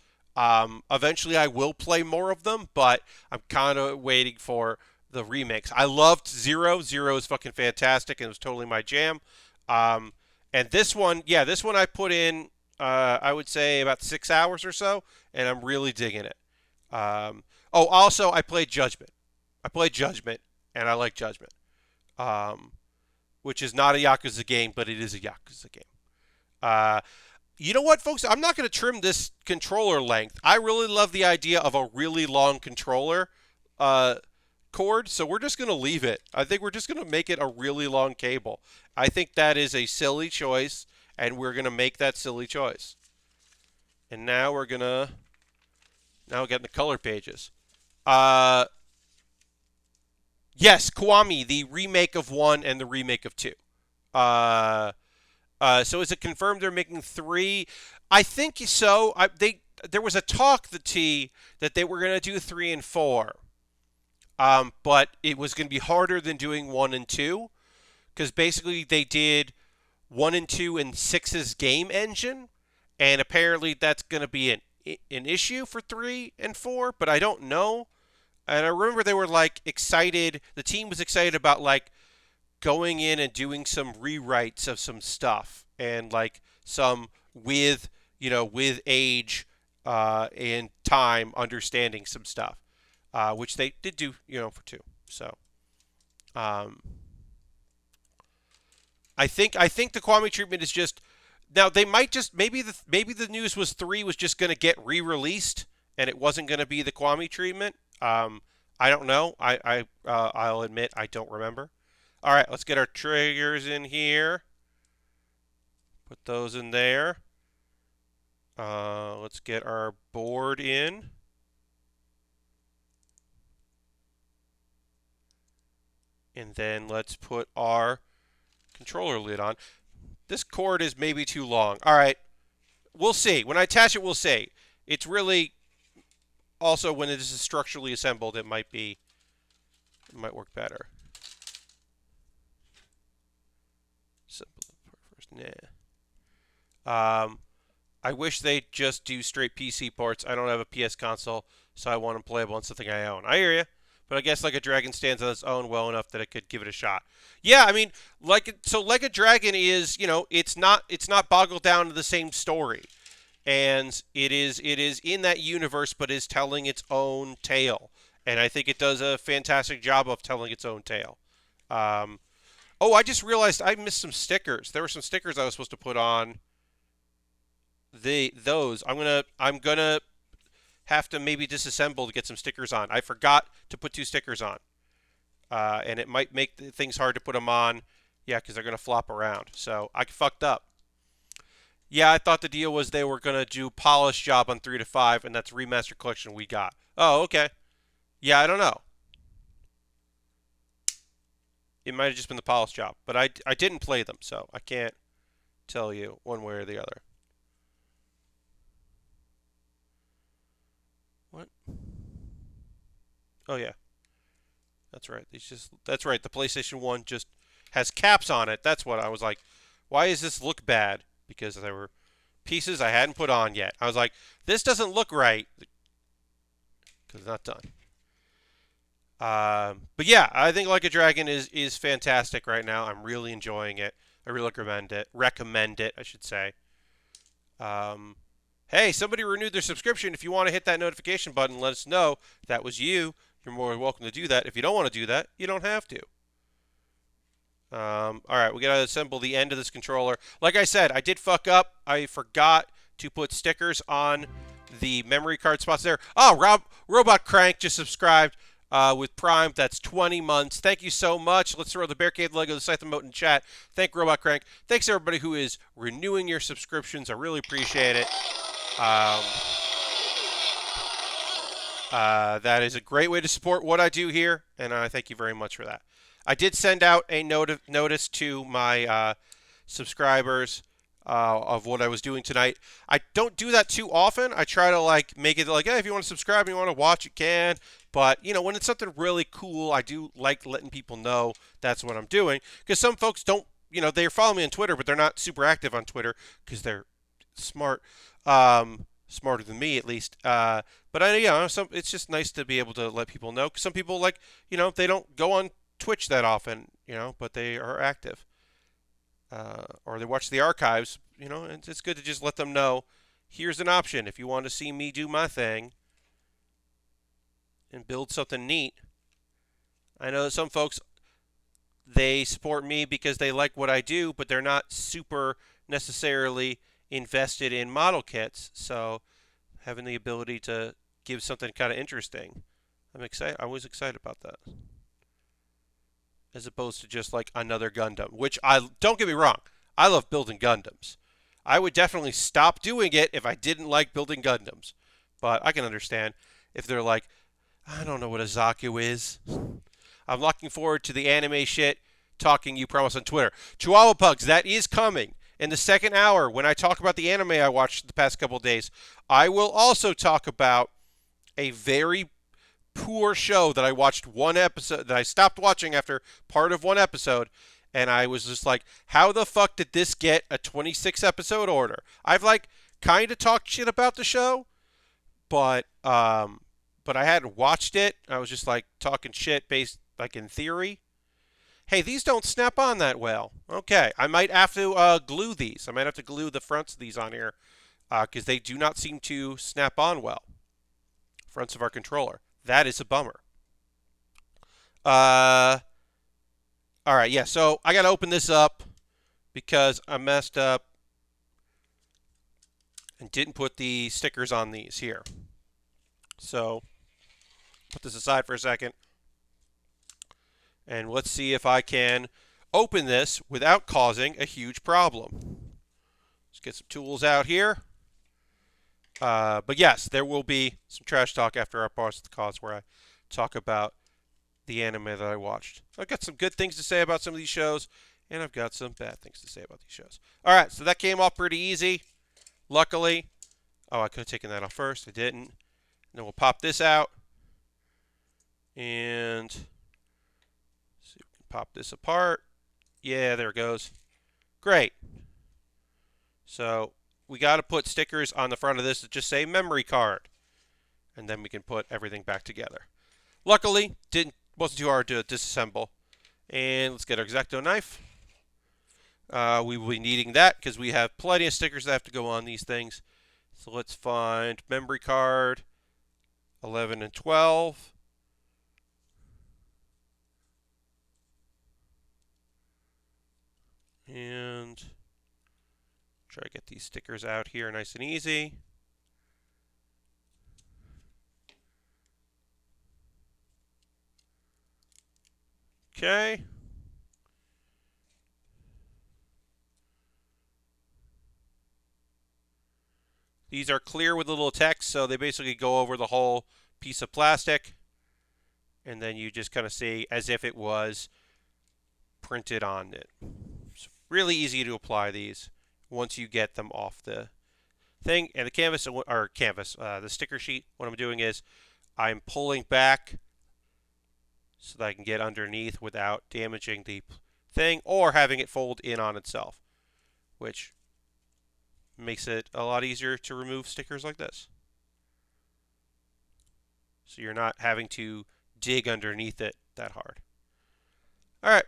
Eventually, I will play more of them, but I'm kind of waiting for the remakes. I loved 0. 0 is fucking fantastic, and it was totally my jam. And this one I put in, I would say about 6 hours or so, and I'm really digging it. Also, I played Judgment. And I like Judgment. Which is not a Yakuza game, but it is a Yakuza game. You know what, folks? I'm not going to trim this controller length. I really love the idea of a really long controller cord, so we're just going to leave it. I think we're just going to make it a really long cable. I think that is a silly choice, and we're going to make that silly choice. And now we're going to get the color pages. Yes, Kiwami, the remake of 1 and the remake of 2. So is it confirmed they're making 3? I think so. There was a talk, that they were going to do 3 and 4. But it was going to be harder than doing 1 and 2 because basically they did 1 and 2 and 6's game engine, and apparently that's going to be an issue for 3 and 4, but I don't know. And I remember they were like excited. The team was excited about like going in and doing some rewrites of some stuff and like some with age and time understanding some stuff, which they did do for 2. So um, I think the Kwame treatment is just now they might just maybe the news was 3 was just going to get re-released and it wasn't going to be the Kwame treatment. I don't know. I'll admit I don't remember. All right, let's get our triggers in here. Put those in there. Let's get our board in. And then let's put our controller lid on. This cord is maybe too long. All right, we'll see. When I attach it, we'll see. It's really also when it is structurally assembled, it might work better. Simple first, nah. I wish they'd just do straight PC ports. I don't have a PS console, so I want them playable on something I own. I hear you. But I guess Like a Dragon stands on its own well enough that I could give it a shot. Yeah, I mean, Like a Dragon is, it's not boggled down to the same story. And it is in that universe, but is telling its own tale. And I think it does a fantastic job of telling its own tale. Oh, I just realized I missed some stickers. There were some stickers I was supposed to put on those. I'm gonna have to maybe disassemble to get some stickers on. I forgot to put 2 stickers on, and it might make things hard to put them on. Yeah, because they're gonna flop around. So I fucked up. Yeah, I thought the deal was they were gonna do polish job on 3 to 5, and that's remaster collection we got. Oh, okay. Yeah, I don't know. It might have just been the polish job, but I didn't play them, so I can't tell you one way or the other. What? Oh yeah, that's right. That's right. The PlayStation 1 just has caps on it. That's what I was like. Why does this look bad? Because there were pieces I hadn't put on yet. I was like, this doesn't look right because it's not done. But yeah, I think Like a Dragon is fantastic right now. I'm really enjoying it. I really recommend it, I should say. Hey, somebody renewed their subscription. If you want to hit that notification button, let us know that was you. You're more than welcome to do that. If you don't want to do that, you don't have to. All right, we got to assemble the end of this controller. Like I said, I did fuck up. I forgot to put stickers on the memory card spots there. Oh, Robot Crank just subscribed with Prime. That's 20 months. Thank you so much. Let's throw the Bear Cave Lego, the Scythe emote in chat. Thank Robot Crank. Thanks everybody who is renewing your subscriptions. I really appreciate it. That is a great way to support what I do here, and I thank you very much for that. I did send out a notice to my subscribers of what I was doing tonight. I don't do that too often. I try to like make it like, hey, if you want to subscribe and you want to watch, you can. But when it's something really cool, I do like letting people know that's what I'm doing. Because some folks don't, they follow me on Twitter, but they're not super active on Twitter because they're smart. Smarter than me at least. But it's just nice to be able to let people know. Cause some people they don't go on Twitch that often, but they are active. Or they watch the archives, and it's good to just let them know, here's an option if you want to see me do my thing and build something neat. I know that some folks, they support me because they like what I do, but they're not super necessarily invested in model kits, so having the ability to give something kind of interesting, I'm excited. I was excited about that, as opposed to just like another Gundam, which don't get me wrong, I love building Gundams. I would definitely stop doing it if I didn't like building Gundams, but I can understand if they're like, I don't know what a Zaku is. I'm looking forward to the anime shit. Talking You Promise on Twitter. Chihuahua Pugs, that is coming. In the second hour, when I talk about the anime I watched the past couple of days, I will also talk about a very poor show that I watched one episode, that I stopped watching after part of one episode, and I was just like, how the fuck did this get a 26 episode order? I've like kind of talked shit about the show, but I hadn't watched it. I was just like talking shit based like in theory. Hey, these don't snap on that well. Okay, I might have to glue these. I might have to glue the fronts of these on here because they do not seem to snap on well. Fronts of our controller. That is a bummer. All right, yeah. So I got to open this up because I messed up and didn't put the stickers on these here. So put this aside for a second. And let's see if I can open this without causing a huge problem. Let's get some tools out here. But yes, there will be some trash talk after our parts of the cause where I talk about the anime that I watched. I've got some good things to say about some of these shows, and I've got some bad things to say about these shows. All right, so that came off pretty easy, luckily. Oh, I could have taken that off first. I didn't. And then we'll pop this out. And see if we can pop this apart. Yeah, there it goes. Great. So we got to put stickers on the front of this that just say memory card. And then we can put everything back together. Luckily, wasn't too hard to disassemble. And let's get our X-Acto knife. We will be needing that because we have plenty of stickers that have to go on these things. So let's find memory card 11 and 12. And try to get these stickers out here nice and easy. Okay. These are clear with a little text, so they basically go over the whole piece of plastic. And then you just kind of see as if it was printed on it. It's really easy to apply these once you get them off the thing. And the the sticker sheet, what I'm doing is I'm pulling back so that I can get underneath without damaging the thing or having it fold in on itself, which makes it a lot easier to remove stickers like this. So you're not having to dig underneath it that hard. All right.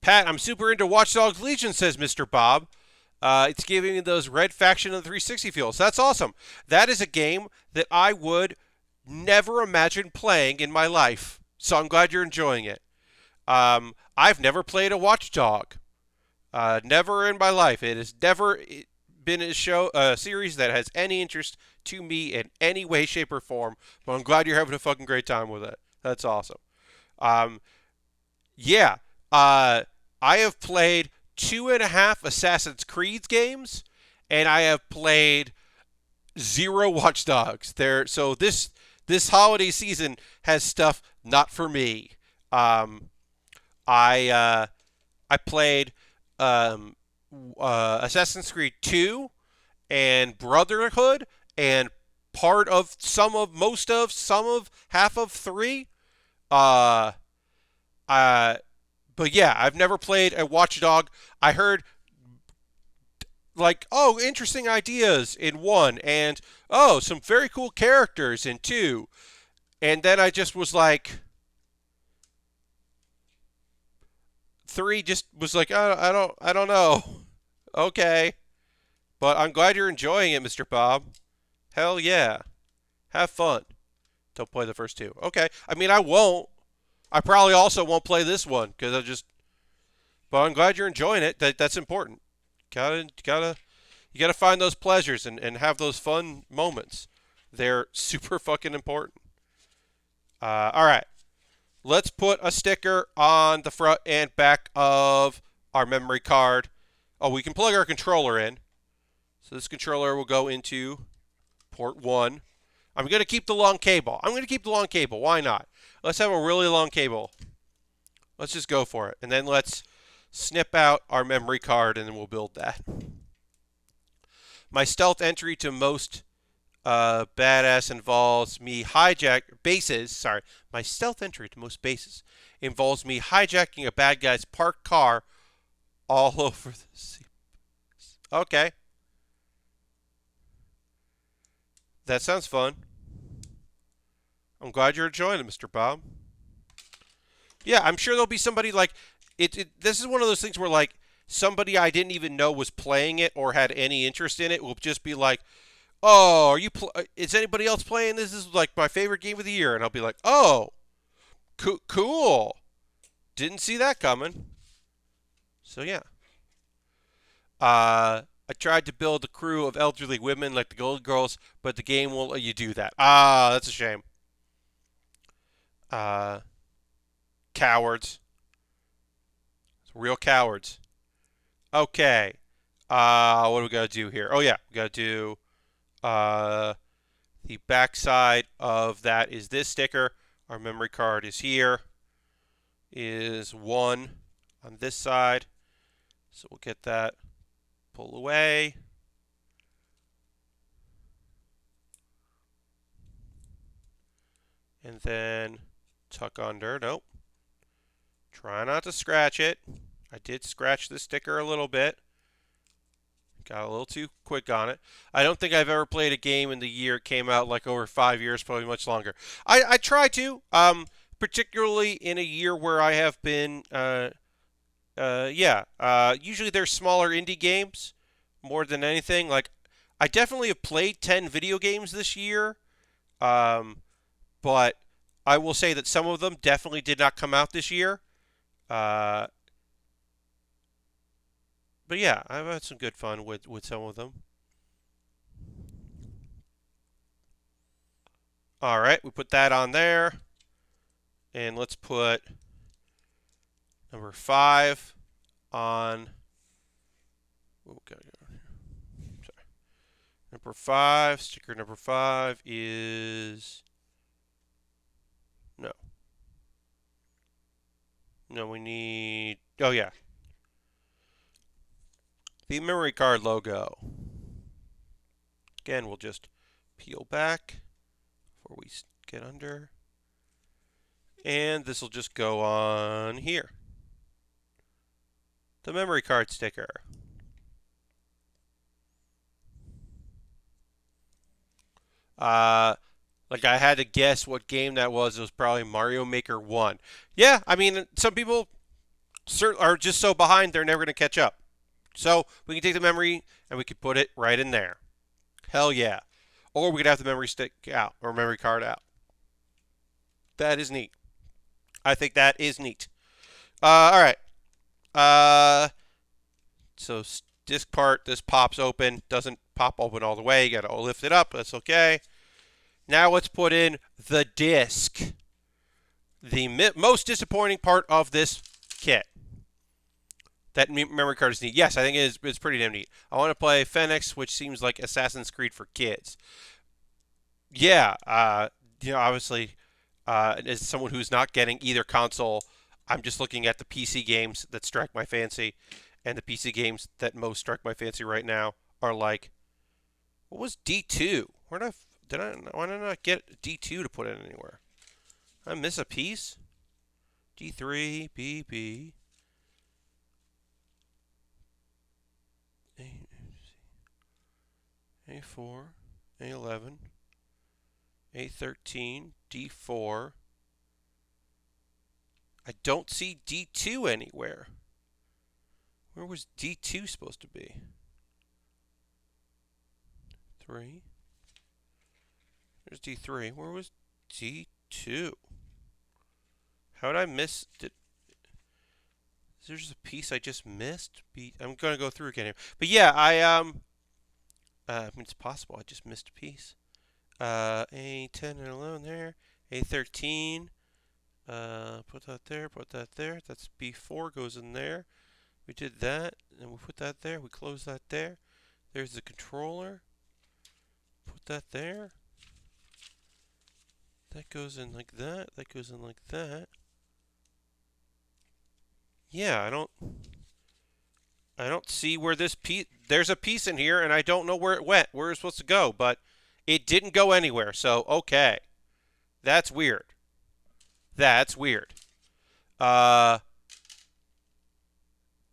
Pat, I'm super into Watch Dogs Legion, says Mr. Bob. It's giving me those Red Faction of the 360 feels. That's awesome. That is a game that I would never imagine playing in my life. So I'm glad you're enjoying it. I've never played a Watchdog. Never in my life. It has never been a series that has any interest to me in any way, shape, or form. But I'm glad you're having a fucking great time with it. That's awesome. Yeah. I have played 2.5 Assassin's Creed games, and I have played 0 Watch Dogs. So this holiday season has stuff not for me. I played Assassin's Creed 2 and Brotherhood and half of 3. But yeah, I've never played a Watchdog. I heard like, oh, interesting ideas in 1 and oh, some very cool characters in 2. And then I just was like 3 just was like, I don't know. Okay. But I'm glad you're enjoying it, Mr. Bob. Hell yeah. Have fun. Don't play the first 2. Okay. I mean, I won't. I probably also won't play this one because but I'm glad you're enjoying it. That's important. You gotta find those pleasures and have those fun moments. They're super fucking important. All right. Let's put a sticker on the front and back of our memory card. Oh, we can plug our controller in. So this controller will go into port 1. I'm going to keep the long cable. Why not? Let's have a really long cable. Let's just go for it. And then let's snip out our memory card and then we'll build that. My stealth entry to most Badass involves me hijack bases. Sorry, my stealth entry to most bases involves me hijacking a bad guy's parked car all over the sea. Okay, that sounds fun. I'm glad you're enjoying it, Mr. Bob. Yeah, I'm sure there'll be somebody like this is one of those things where like somebody I didn't even know was playing it or had any interest in it will just be like, "Oh, are you? Is anybody else playing this? This is like my favorite game of the year," and I'll be like, "Oh, cool. Didn't see that coming." So yeah, I tried to build a crew of elderly women like the Golden Girls, but the game won't let you do that. Ah, that's a shame. Uh, Cowards, real cowards. Okay. What do we gotta do here? Oh yeah, we gotta do. Uh, the backside of that is this sticker. Our memory card is here. Is 1 on this side. So we'll get that. Pull away. And then tuck under. Nope. Try not to scratch it. I did scratch the sticker a little bit. Got a little too quick on it. I don't think I've ever played a game in the year it came out, like over 5 years, probably much longer. I try to, particularly in a year where I have been, usually there's smaller indie games more than anything. Like, I definitely have played 10 video games this year, but I will say that some of them definitely did not come out this year. Uh, but yeah, I've had some good fun with some of them. All right, we put that on there. And let's put number 5 on. Oh, gotta go here. Sorry. Number 5, sticker number 5 is. No. No, we need. Oh, yeah. The memory card logo. Again, we'll just peel back before we get under. And this will just go on here. The memory card sticker. Like I had to guess what game that was. It was probably Mario Maker 1. Yeah, I mean, some people are just so behind they're never going to catch up. So we can take the memory and we could put it right in there. Hell yeah. Or we could have the memory stick out or memory card out. That is neat. I think that is neat. All right. So disc part, this pops open. Doesn't pop open all the way. You got to lift it up. That's okay. Now let's put in the disc. The most disappointing part of this kit. That memory card is neat. Yes, I think it's pretty damn neat. I want to play Phoenix, which seems like Assassin's Creed for kids. Yeah, obviously, as someone who's not getting either console, I'm just looking at the PC games that strike my fancy, and the PC games that most strike my fancy right now are like, what was D2? Why did I not get D2 to put in anywhere? Did I miss a piece? D3, BB. A4, A11, A13, D4. I don't see D2 anywhere. Where was D2 supposed to be? 3. There's D3. Where was D2? How did I miss it? Is there just a piece I just missed? I'm going to go through again here. But yeah, I mean, it's possible I just missed a piece. A10 and 11 there. A13. Put that there, put that there. That's B4 goes in there. We did that, and we put that there. We close that there. There's the controller. Put that there. That goes in like that. That goes in like that. Yeah, I don't see where this piece. There's a piece in here, and I don't know where it went. Where it's supposed to go, but It didn't go anywhere. So okay, that's weird. That's weird. Uh,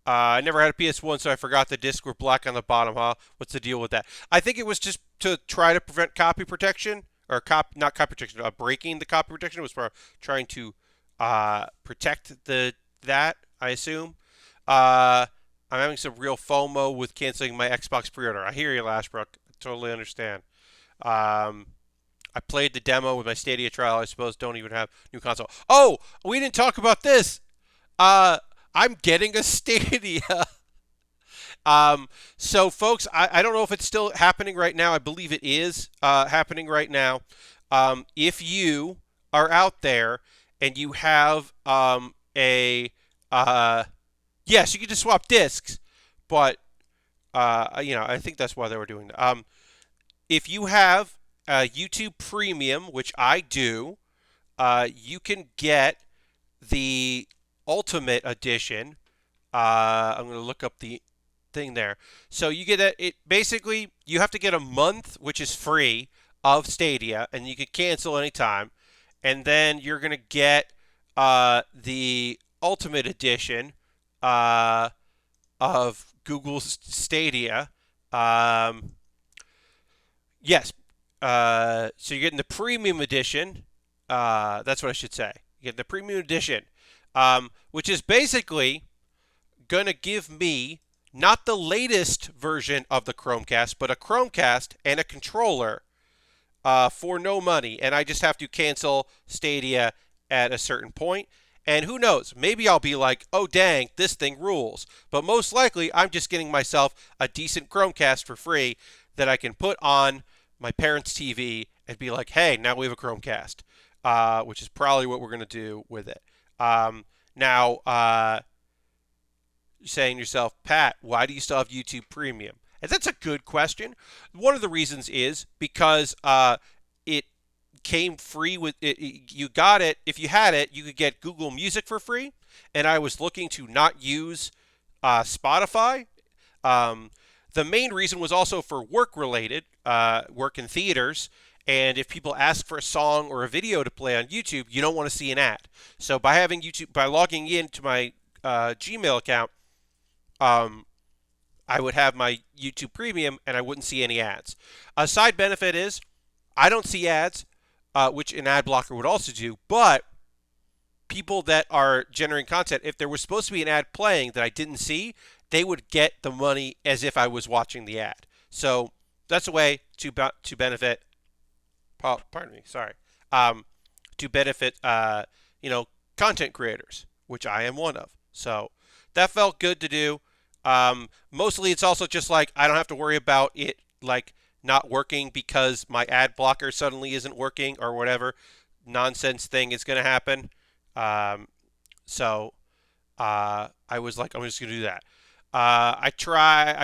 I never had a PS1, so I forgot the discs were black on the bottom, huh? What's the deal with that? I think it was just to try to prevent copy protection, or not copy protection, breaking the copy protection. It was for trying to protect that, I assume. Uh, I'm having some real FOMO with canceling my Xbox pre-order. I hear you, Lashbrook. I totally understand. Um, I played the demo with my Stadia trial. I suppose don't even have new console. Oh, we didn't talk about this. Uh, I'm getting a Stadia. So, folks, I don't know if it's still happening right now. I believe it is happening right now. If you are out there and you have uh, yes, you can just swap discs, but I think that's why they were doing that. If you have YouTube Premium, which I do, you can get the Ultimate Edition. I'm going to look up the thing there. So you get it basically you have to get a month, which is free, of Stadia, and you can cancel anytime. And then you're going to get the Ultimate Edition uh, of Google's Stadia. Um, yes. So you're getting the Premium Edition. That's what I should say. You get the Premium Edition, which is basically going to give me not the latest version of the Chromecast, but a Chromecast and a controller for no money. And I just have to cancel Stadia at a certain point. And who knows? Maybe I'll be like, oh, dang, this thing rules. But most likely, I'm just getting myself a decent Chromecast for free that I can put on my parents' TV and be like, hey, now we have a Chromecast, which is probably what we're going to do with it. Now, you're saying to yourself, Pat, why do you still have YouTube Premium? And that's a good question. One of the reasons is because it came free with it. You got it. If you had it, you could get Google Music for free. And I was looking to not use Spotify. The main reason was also for work related, work in theaters. And if people ask for a song or a video to play on YouTube, you don't want to see an ad. So by having YouTube, by logging into my Gmail account, I would have my YouTube Premium and I wouldn't see any ads. A side benefit is I don't see ads, which an ad blocker would also do, but people that are generating content, if there was supposed to be an ad playing that I didn't see, they would get the money as if I was watching the ad. So that's a way to benefit. Pardon me, sorry. To benefit, content creators, which I am one of. So that felt good to do. Mostly it's also just like I don't have to worry about it like not working because my ad blocker suddenly isn't working or whatever nonsense thing is going to happen. I was like, I'm just going to do that. I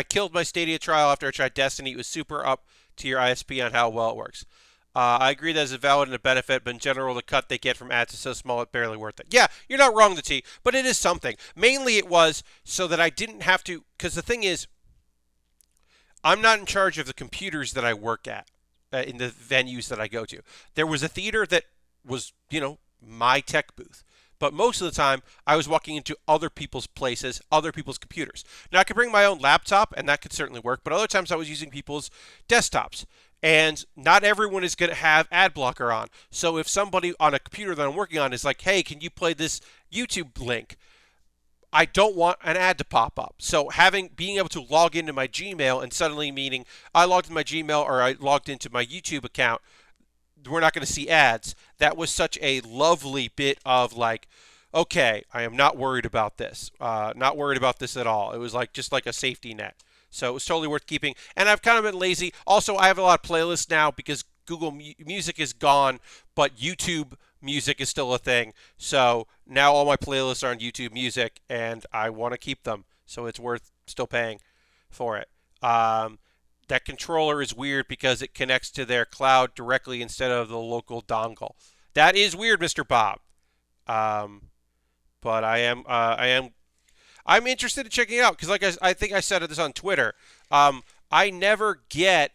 killed my Stadia trial after I tried Destiny. It was super up to your ISP on how well it works. I agree that it's a valid and a benefit, but in general, the cut they get from ads is so small it's barely worth it. Yeah, you're not wrong, the T, but it is something. Mainly it was so that I didn't have to, because the thing is, I'm not in charge of the computers that I work at in the venues that I go to. There was a theater that was, my tech booth. But most of the time, I was walking into other people's places, other people's computers. Now, I could bring my own laptop, and that could certainly work, but other times I was using people's desktops. And not everyone is going to have ad blocker on. So if somebody on a computer that I'm working on is like, hey, can you play this YouTube link? I don't want an ad to pop up. So being able to log into my Gmail and suddenly meaning I logged into my Gmail or I logged into my YouTube account, we're not going to see ads. That was such a lovely bit of like, okay, I am not worried about this. Not worried about this at all. It was like just like a safety net. So it was totally worth keeping. And I've kind of been lazy. Also, I have a lot of playlists now because Google Music is gone, but YouTube Music is still a thing. So now all my playlists are on YouTube Music, and I want to keep them. So it's worth still paying for it. That controller is weird because it connects to their cloud directly instead of the local dongle. That is weird, Mr. Bob. But I'm interested in checking it out because, like I think I said this on Twitter. I never get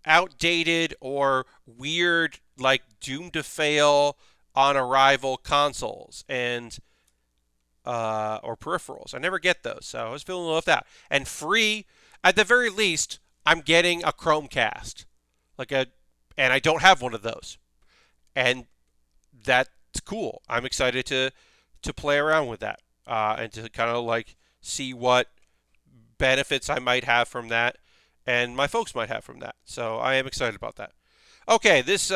outdated or weird, like doomed to fail on arrival consoles and or peripherals. I never get those, so I was feeling a little left out. And free, at the very least, I'm getting a Chromecast, and I don't have one of those, and that's cool. I'm excited to play around with that and to kind of like see what benefits I might have from that, and my folks might have from that. So I am excited about that. Okay, this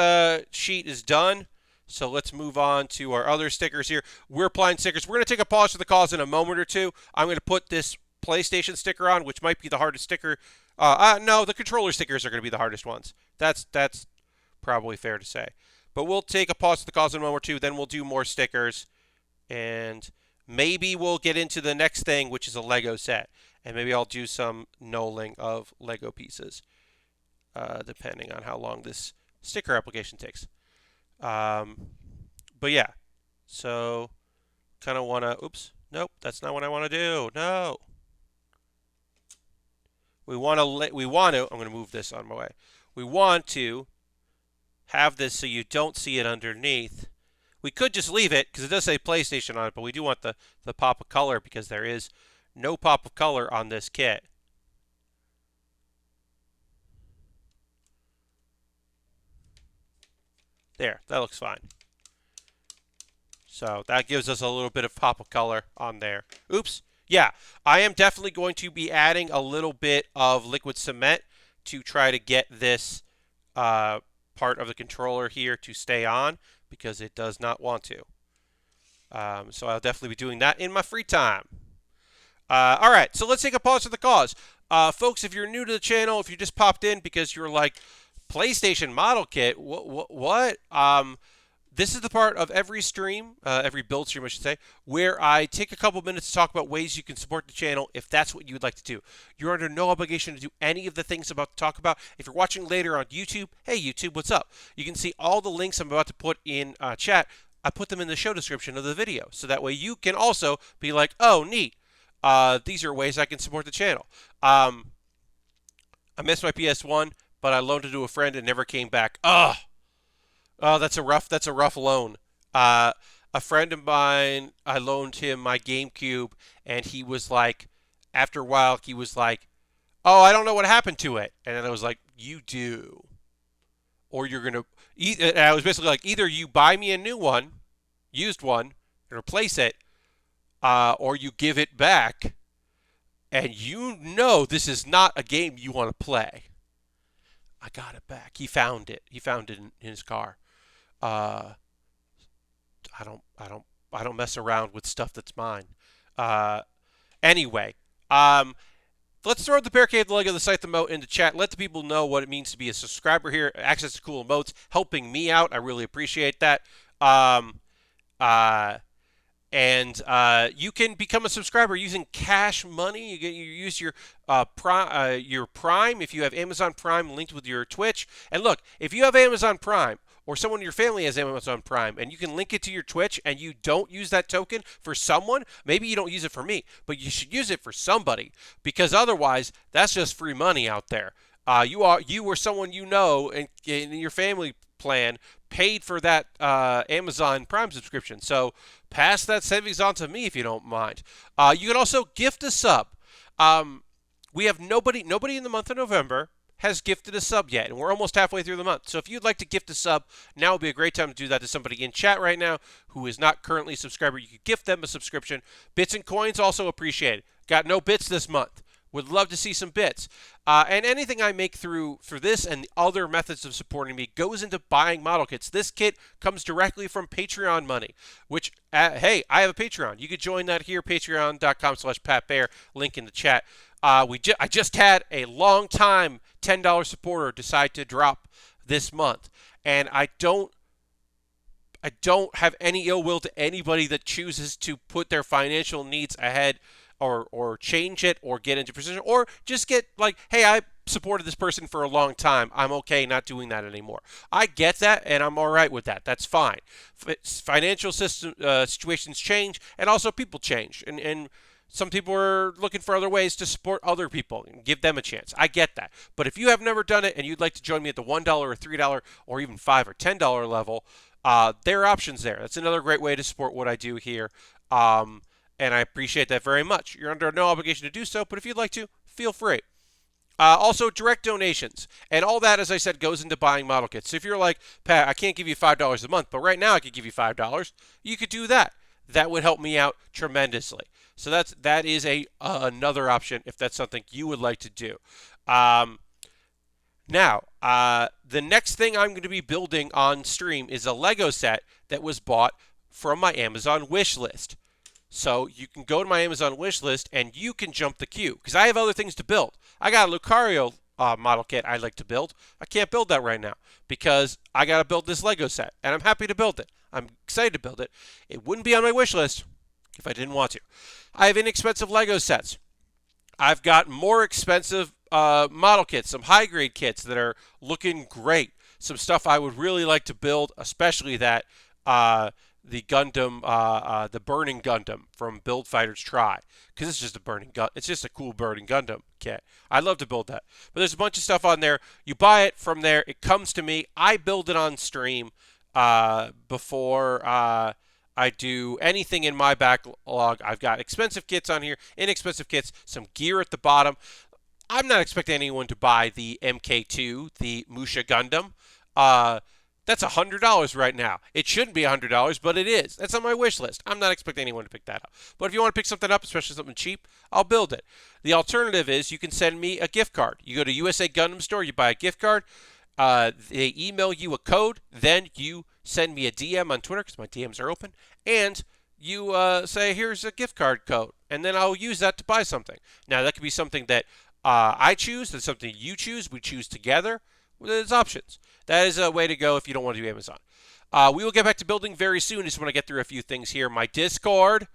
sheet is done. So let's move on to our other stickers here. We're applying stickers. We're going to take a pause for the cause in a moment or two. I'm going to put this PlayStation sticker on, which might be the hardest sticker. No, the controller stickers are going to be the hardest ones. That's probably fair to say. But we'll take a pause for the cause in a moment or two. Then we'll do more stickers. And maybe we'll get into the next thing, which is a Lego set. And maybe I'll do some knolling of Lego pieces, depending on how long this sticker application takes. But yeah, so kind of want to, oops, nope, that's not what I want to do. No. I'm going to move this on my way. We want to have this so you don't see it underneath. We could just leave it because it does say PlayStation on it, but we do want the pop of color because there is no pop of color on this kit. There, that looks fine. So that gives us a little bit of pop of color on there. Oops. Yeah, I am definitely going to be adding a little bit of liquid cement to try to get this part of the controller here to stay on because it does not want to. So I'll definitely be doing that in my free time. All right, so let's take a pause for the cause. Folks, if you're new to the channel, if you just popped in because you're like, PlayStation model kit, what? This is the part of every stream, every build stream I should say, where I take a couple minutes to talk about ways you can support the channel if that's what you would like to do. You're under no obligation to do any of the things I'm about to talk about. If you're watching later on YouTube, hey YouTube, what's up? You can see all the links I'm about to put in chat. I put them in the show description of the video, so that way you can also be like, oh, neat. These are ways I can support the channel. I missed my PS1. But I loaned it to a friend and never came back. Oh, that's a rough loan. A friend of mine, I loaned him my GameCube, and he was like, after a while, he was like, oh, I don't know what happened to it. And then I was like, you do. Or you're going to, and I was basically like, either you buy me a new one, used one, and replace it, or you give it back, and you know this is not a game you want to play. I got it back. He found it. He found it in his car. I don't mess around with stuff that's mine. Anyway, let's throw the Bear Cave, the Lego, the site, the emote into chat. Let the people know what it means to be a subscriber here. Access to cool emotes, helping me out. I really appreciate that. And you can become a subscriber using Cash Money. You use your Prime if you have Amazon Prime linked with your Twitch. And look, if you have Amazon Prime or someone in your family has Amazon Prime and you can link it to your Twitch and you don't use that token for someone, maybe you don't use it for me, but you should use it for somebody because otherwise that's just free money out there. You or someone you know in your family plan paid for that Amazon Prime subscription. So pass that savings on to me if you don't mind. You can also gift a sub. We have nobody in the month of November has gifted a sub yet, and we're almost halfway through the month. So if you'd like to gift a sub, now would be a great time to do that to somebody in chat right now who is not currently a subscriber. You could gift them a subscription. Bits and coins also appreciated. Got no bits this month. Would love to see some bits. And anything I make through this and the other methods of supporting me goes into buying model kits. This kit comes directly from Patreon money, which, hey, I have a Patreon. You could join that here, patreon.com/PatBaer, link in the chat. I just had a long-time $10 supporter decide to drop this month, and I don't have any ill will to anybody that chooses to put their financial needs ahead or change it or get into position or just get like, hey, I supported this person for a long time. I'm okay not doing that anymore. I get that, and I'm all right with that. That's fine. Financial situations change, and also people change. And Some people are looking for other ways to support other people and give them a chance. I get that. But if you have never done it and you'd like to join me at the $1 or $3 or even $5 or $10 level, there are options there. That's another great way to support what I do here. And I appreciate that very much. You're under no obligation to do so, but if you'd like to, feel free. Also, direct donations. And all that, as I said, goes into buying model kits. So if you're like, Pat, I can't give you $5 a month, but right now I could give you $5, you could do that. That would help me out tremendously. So that is another option if that's something you would like to do. Now, the next thing I'm going to be building on stream is a Lego set that was bought from my Amazon wish list. So you can go to my Amazon wish list and you can jump the queue because I have other things to build. I got a Lucario model kit I'd like to build. I can't build that right now because I got to build this Lego set, and I'm happy to build it. I'm excited to build it. It wouldn't be on my wish list if I didn't want to. I have inexpensive Lego sets. I've got more expensive model kits, some high-grade kits that are looking great. Some stuff I would really like to build, especially that the Gundam, the Burning Gundam from Build Fighters Try, because it's just a burning gun. It's just a cool burning Gundam kit. I'd love to build that. But there's a bunch of stuff on there. You buy it from there. It comes to me. I build it on stream before I do anything in my backlog. I've got expensive kits on here, inexpensive kits, some gear at the bottom. I'm not expecting anyone to buy the MK2, the Musha Gundam. That's $100 right now. It shouldn't be $100, but it is. That's on my wish list. I'm not expecting anyone to pick that up. But if you want to pick something up, especially something cheap, I'll build it. The alternative is you can send me a gift card. You go to USA Gundam Store, you buy a gift card. They email you a code. Then you send me a DM on Twitter because my DMs are open. And you say, here's a gift card code. And then I'll use that to buy something. Now, that could be something that I choose. That's something you choose. We choose together. There's options. That is a way to go if you don't want to do Amazon. We will get back to building very soon. Just want to get through a few things here. My Discord.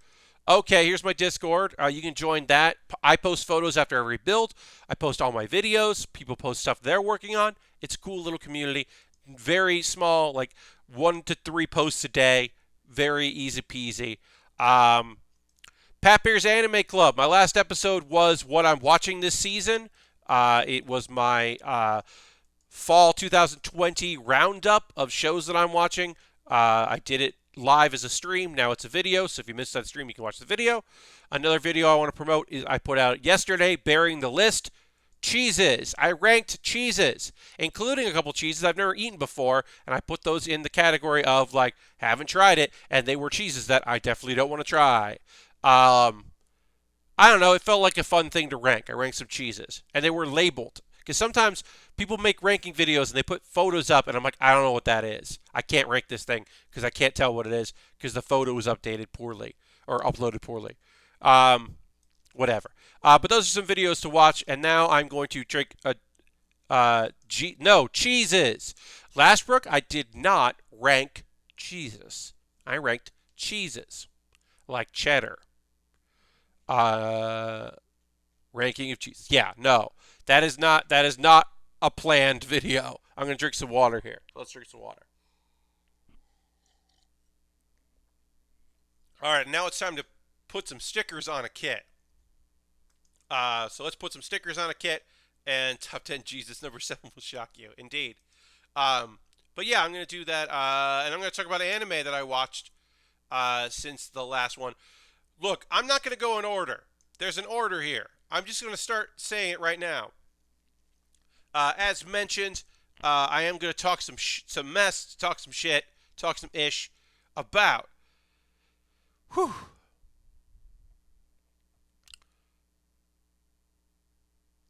Okay, here's my Discord. You can join that. I post photos after every build. I post all my videos. People post stuff they're working on. It's a cool little community. Very small, like 1 to 3 posts a day. Very easy peasy. Pat Baer's Anime Club. My last episode was what I'm watching this season. It was my fall 2020 roundup of shows that I'm watching. I did it live as a stream. Now it's a video, so if you missed that stream, you can watch the video. Another video I want to promote is I put out yesterday, Baering the List. Cheeses. I ranked cheeses, including a couple cheeses I've never eaten before, and I put those in the category of, like, haven't tried it, and they were cheeses that I definitely don't want to try. I don't know. It felt like a fun thing to rank. I ranked some cheeses, and they were labeled. Because sometimes people make ranking videos and they put photos up, and I'm like, I don't know what that is. I can't rank this thing because I can't tell what it is because the photo was updated poorly or uploaded poorly. Whatever. But those are some videos to watch, and now I'm going to drink cheeses. Last book, I did not rank cheeses. I ranked cheeses, like cheddar. Ranking of cheese. Yeah, no. That is not a planned video. I'm going to drink some water here. Let's drink some water. All right, now it's time to put some stickers on a kit. So let's put some stickers on a kit, and top 10 Jesus number 7 will shock you. Indeed. But yeah, I'm going to do that, and I'm going to talk about an anime that I watched since the last one. Look, I'm not going to go in order. There's an order here. I'm just going to start saying it right now. As mentioned, I am going to talk some mess, talk some shit, talk some ish about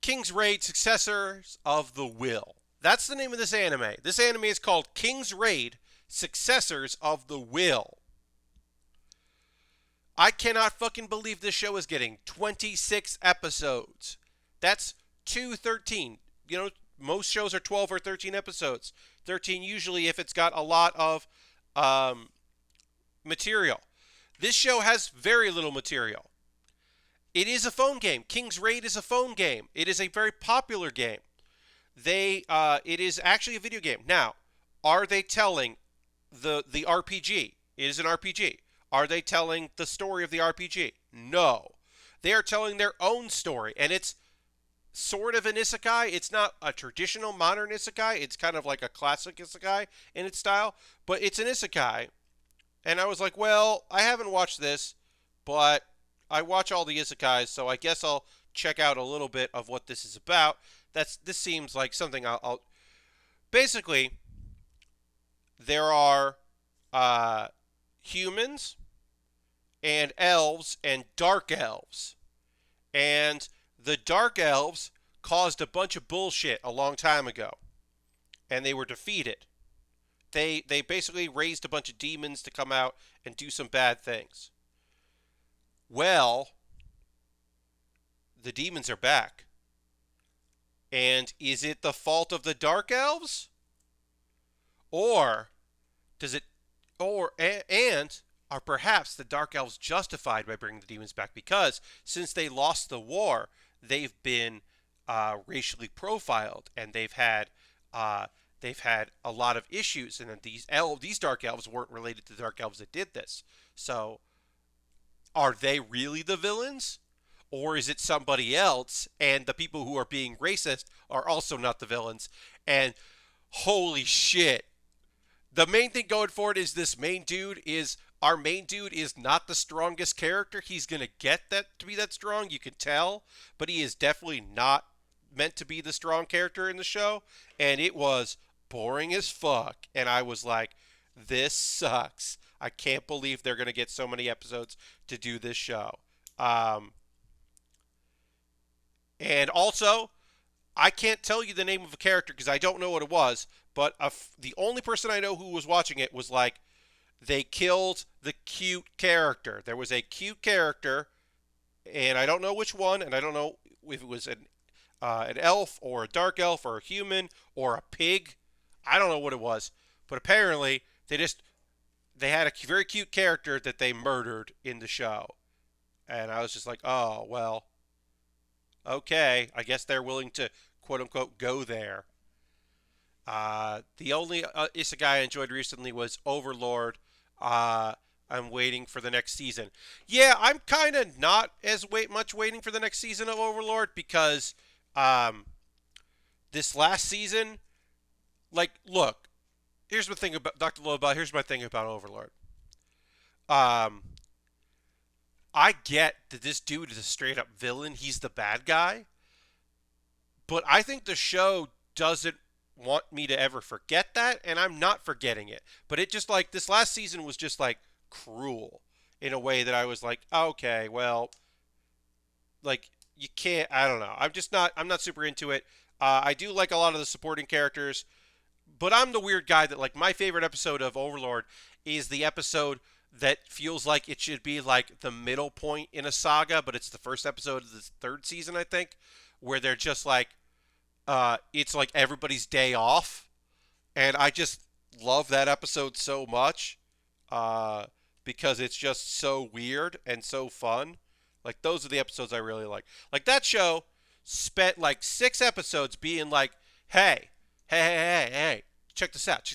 King's Raid Successors of the Will. That's the name of this anime. This anime is called King's Raid Successors of the Will. I cannot fucking believe this show is getting 26 episodes. That's 213. You know, most shows are 12 or 13 episodes. 13 usually if it's got a lot of material. This show has very little material. It is a phone game. King's Raid is a phone game. It is a very popular game. It is actually a video game. Now, are they telling the RPG? It is an RPG. Are they telling the story of the RPG? No. They are telling their own story, and it's sort of an isekai. It's not a traditional modern isekai. It's kind of like a classic isekai in its style, but it's an isekai. And I was like, well, I haven't watched this, but I watch all the isekais, so I guess I'll check out a little bit of what this is about. This seems like something I'll basically, there are humans and elves and dark elves. And the dark elves caused a bunch of bullshit a long time ago. And they were defeated. They basically raised a bunch of demons to come out and do some bad things. Well, the demons are back. And is it the fault of the dark elves? Or does it and are perhaps the dark elves justified by bringing the demons back, because since they lost the war, they've been racially profiled, and they've had a lot of issues, and these dark elves weren't related to the dark elves that did this. So are they really the villains? Or is it somebody else, and the people who are being racist are also not the villains? And holy shit. The main thing going forward is our main dude is not the strongest character. He's going to get that to be that strong, you can tell. But he is definitely not meant to be the strong character in the show. And it was boring as fuck. And I was like, this sucks. I can't believe they're going to get so many episodes to do this show. And also, I can't tell you the name of a character because I don't know what it was, but the only person I know who was watching it was like, they killed the cute character. There was a cute character, and I don't know which one, and I don't know if it was an elf or a dark elf or a human or a pig. I don't know what it was, but apparently they had a very cute character that they murdered in the show. And I was just like, oh, well, okay, I guess they're willing to, quote-unquote, go there. The only isekai I enjoyed recently was Overlord. I'm waiting for the next season. Yeah, I'm kind of not as much waiting for the next season of Overlord, because this last season, like, look, here's the thing about Dr. Loba. Here's my thing about Overlord. I get that this dude is a straight up villain. He's the bad guy. But I think the show doesn't want me to ever forget that, and I'm not forgetting it. But it just, like, this last season was just, like, cruel in a way that I was like, okay, well, like, you can't, I don't know. I'm not super into it. I do like a lot of the supporting characters, but I'm the weird guy that, like, my favorite episode of Overlord is the episode that feels like it should be, like, the middle point in a saga, but it's the first episode of the third season, I think, where they're just, like, it's like everybody's day off, and I just love that episode so much, because it's just so weird and so fun. Like, those are the episodes I really like. Like, that show spent, like, 6 episodes being like, hey, check this out.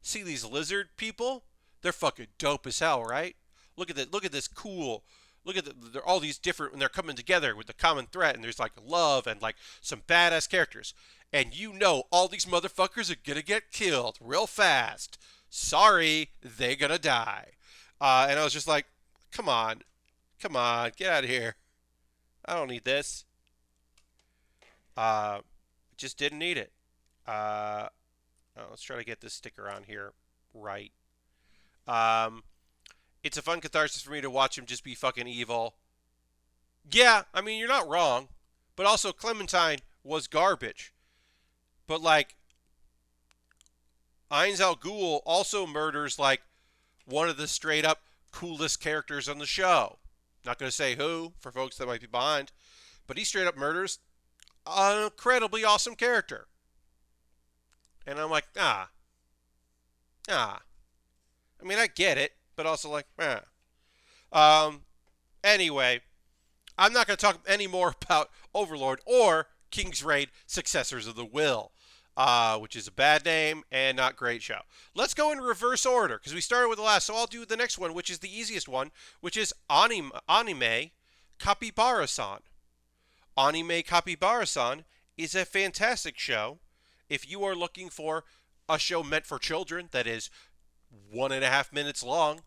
See these lizard people? They're fucking dope as hell, right? Look at this cool. They're all these different, and they're coming together with the common threat, and there's, like, love and, like, some badass characters. And you know all these motherfuckers are gonna get killed real fast. Sorry, they're gonna die. And I was just like, come on, get out of here. I don't need this. Just didn't need it. Let's try to get this sticker on here right. It's a fun catharsis for me to watch him just be fucking evil. Yeah, I mean, you're not wrong. But also, Clementine was garbage. But, like, Ainz Al Ghul also murders, like, one of the straight up coolest characters on the show. Not going to say who, for folks that might be behind. But he straight up murders an incredibly awesome character. And I'm like, I mean, I get it, but also like, Anyway, I'm not going to talk any more about Overlord or King's Raid Successors of the Will, which is a bad name and not great show. Let's go in reverse order, because we started with the last, so I'll do the next one, which is the easiest one, which is anime KAPIBARASAN. Anime KAPIBARASAN is a fantastic show. If you are looking for a show meant for children that is 1.5 minutes long,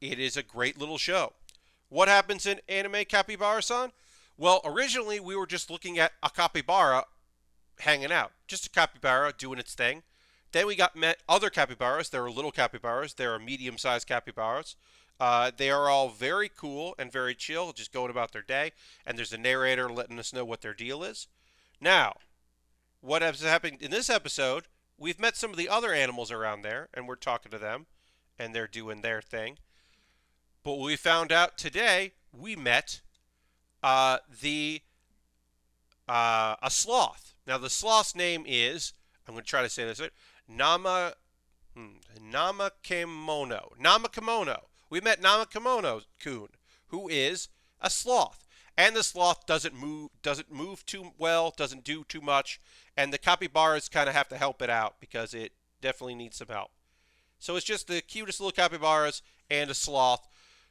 it is a great little show. What happens in anime KAPIBARA-san? Well, originally we were just looking at a capybara hanging out, just a capybara doing its thing. Then we met other capybaras. There are little capybaras. There are medium-sized capybaras. They are all very cool and very chill, just going about their day. And there's a narrator letting us know what their deal is. Now, what has happened in this episode? We've met some of the other animals around there, and we're talking to them, and they're doing their thing. But we found out today, we met a sloth. Now, the sloth's name is, I'm going to try to say this right, Namakemono. We met Namakemono-kun, who is a sloth. And the sloth doesn't move too well, doesn't do too much, and the capybaras kind of have to help it out because it definitely needs some help. So it's just the cutest little capybaras and a sloth.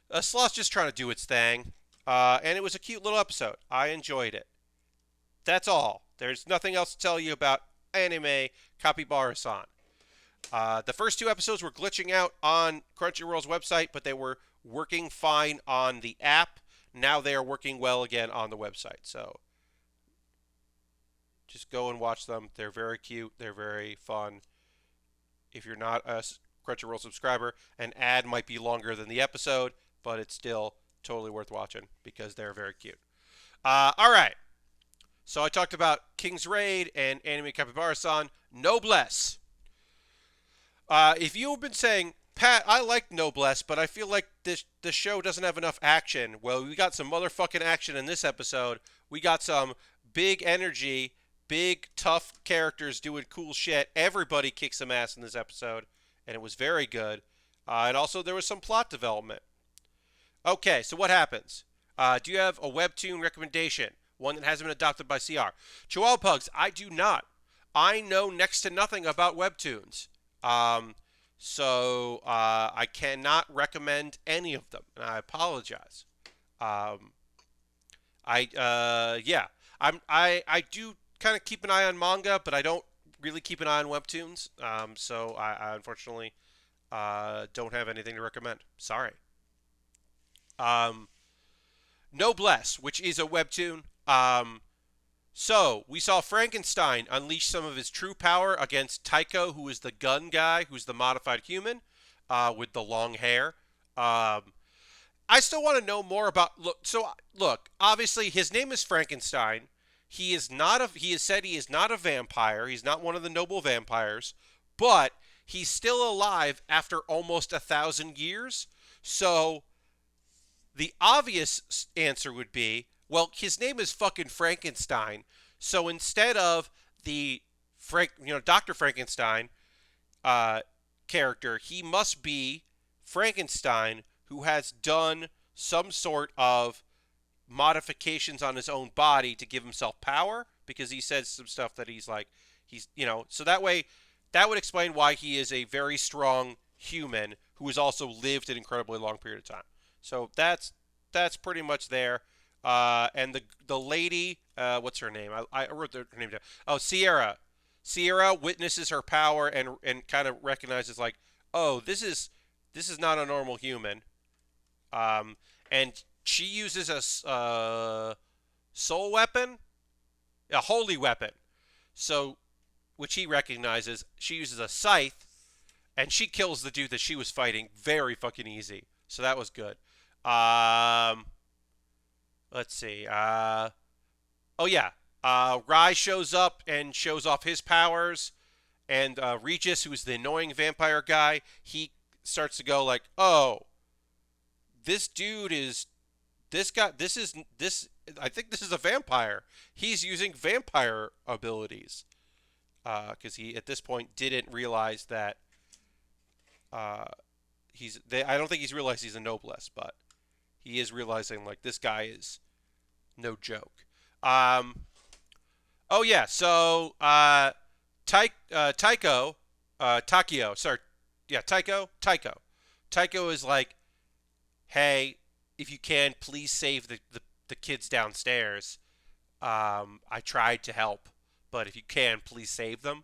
A sloth's just trying to do its thing, and it was a cute little episode. I enjoyed it. That's all. There's nothing else to tell you about anime KAPIBARA-san. The first 2 episodes were glitching out on Crunchyroll's website, but they were working fine on the app. Now they are working well again on the website. So just go and watch them. They're very cute. They're very fun. If you're not a Crunchyroll subscriber, an ad might be longer than the episode, but it's still totally worth watching because they're very cute. All right. So I talked about King's Raid and Anime KAPIBARA-san. Noblesse. If you've been saying, Pat, I like Noblesse, but I feel like the show doesn't have enough action. Well, we got some motherfucking action in this episode. We got some big energy, big, tough characters doing cool shit. Everybody kicks some ass in this episode, and it was very good. And also, there was some plot development. Okay, so what happens? Do you have a Webtoon recommendation? One that hasn't been adopted by CR. Chihuahua Pugs, I do not. I know next to nothing about Webtoons. So I cannot recommend any of them, and I apologize. I do kind of keep an eye on manga, but I don't really keep an eye on Webtoons. So I unfortunately don't have anything to recommend. Sorry. Noblesse, which is a Webtoon. So, we saw Frankenstein unleash some of his true power against Tycho, who is the gun guy, who's the modified human, with the long hair. I still want to know more about... Look, obviously, his name is Frankenstein. He has said he is not a vampire. He's not one of the noble vampires. But he's still alive after almost 1,000 years. So, the obvious answer would be... Well, his name is fucking Frankenstein, so instead of the Dr. Frankenstein character, he must be Frankenstein who has done some sort of modifications on his own body to give himself power, because he says some stuff that so that way, that would explain why he is a very strong human who has also lived an incredibly long period of time. So that's pretty much there. And the lady, what's her name? I wrote her name down. Oh, Sierra. Sierra witnesses her power and kind of recognizes like, oh, this is not a normal human. And she uses a soul weapon, a holy weapon. So, which he recognizes. She uses a scythe, and she kills the dude that she was fighting very fucking easy. So that was good. Let's see. Rai shows up and shows off his powers. And Regis, who's the annoying vampire guy, he starts to go like, oh, this dude is... I think this is a vampire. He's using vampire abilities. Because he, at this point, didn't realize that... I don't think he's realized he's a noblesse, but... He is realizing, like, this guy is no joke. So, Tycho, Tycho is like, hey, if you can, please save the kids downstairs. I tried to help, but if you can, please save them.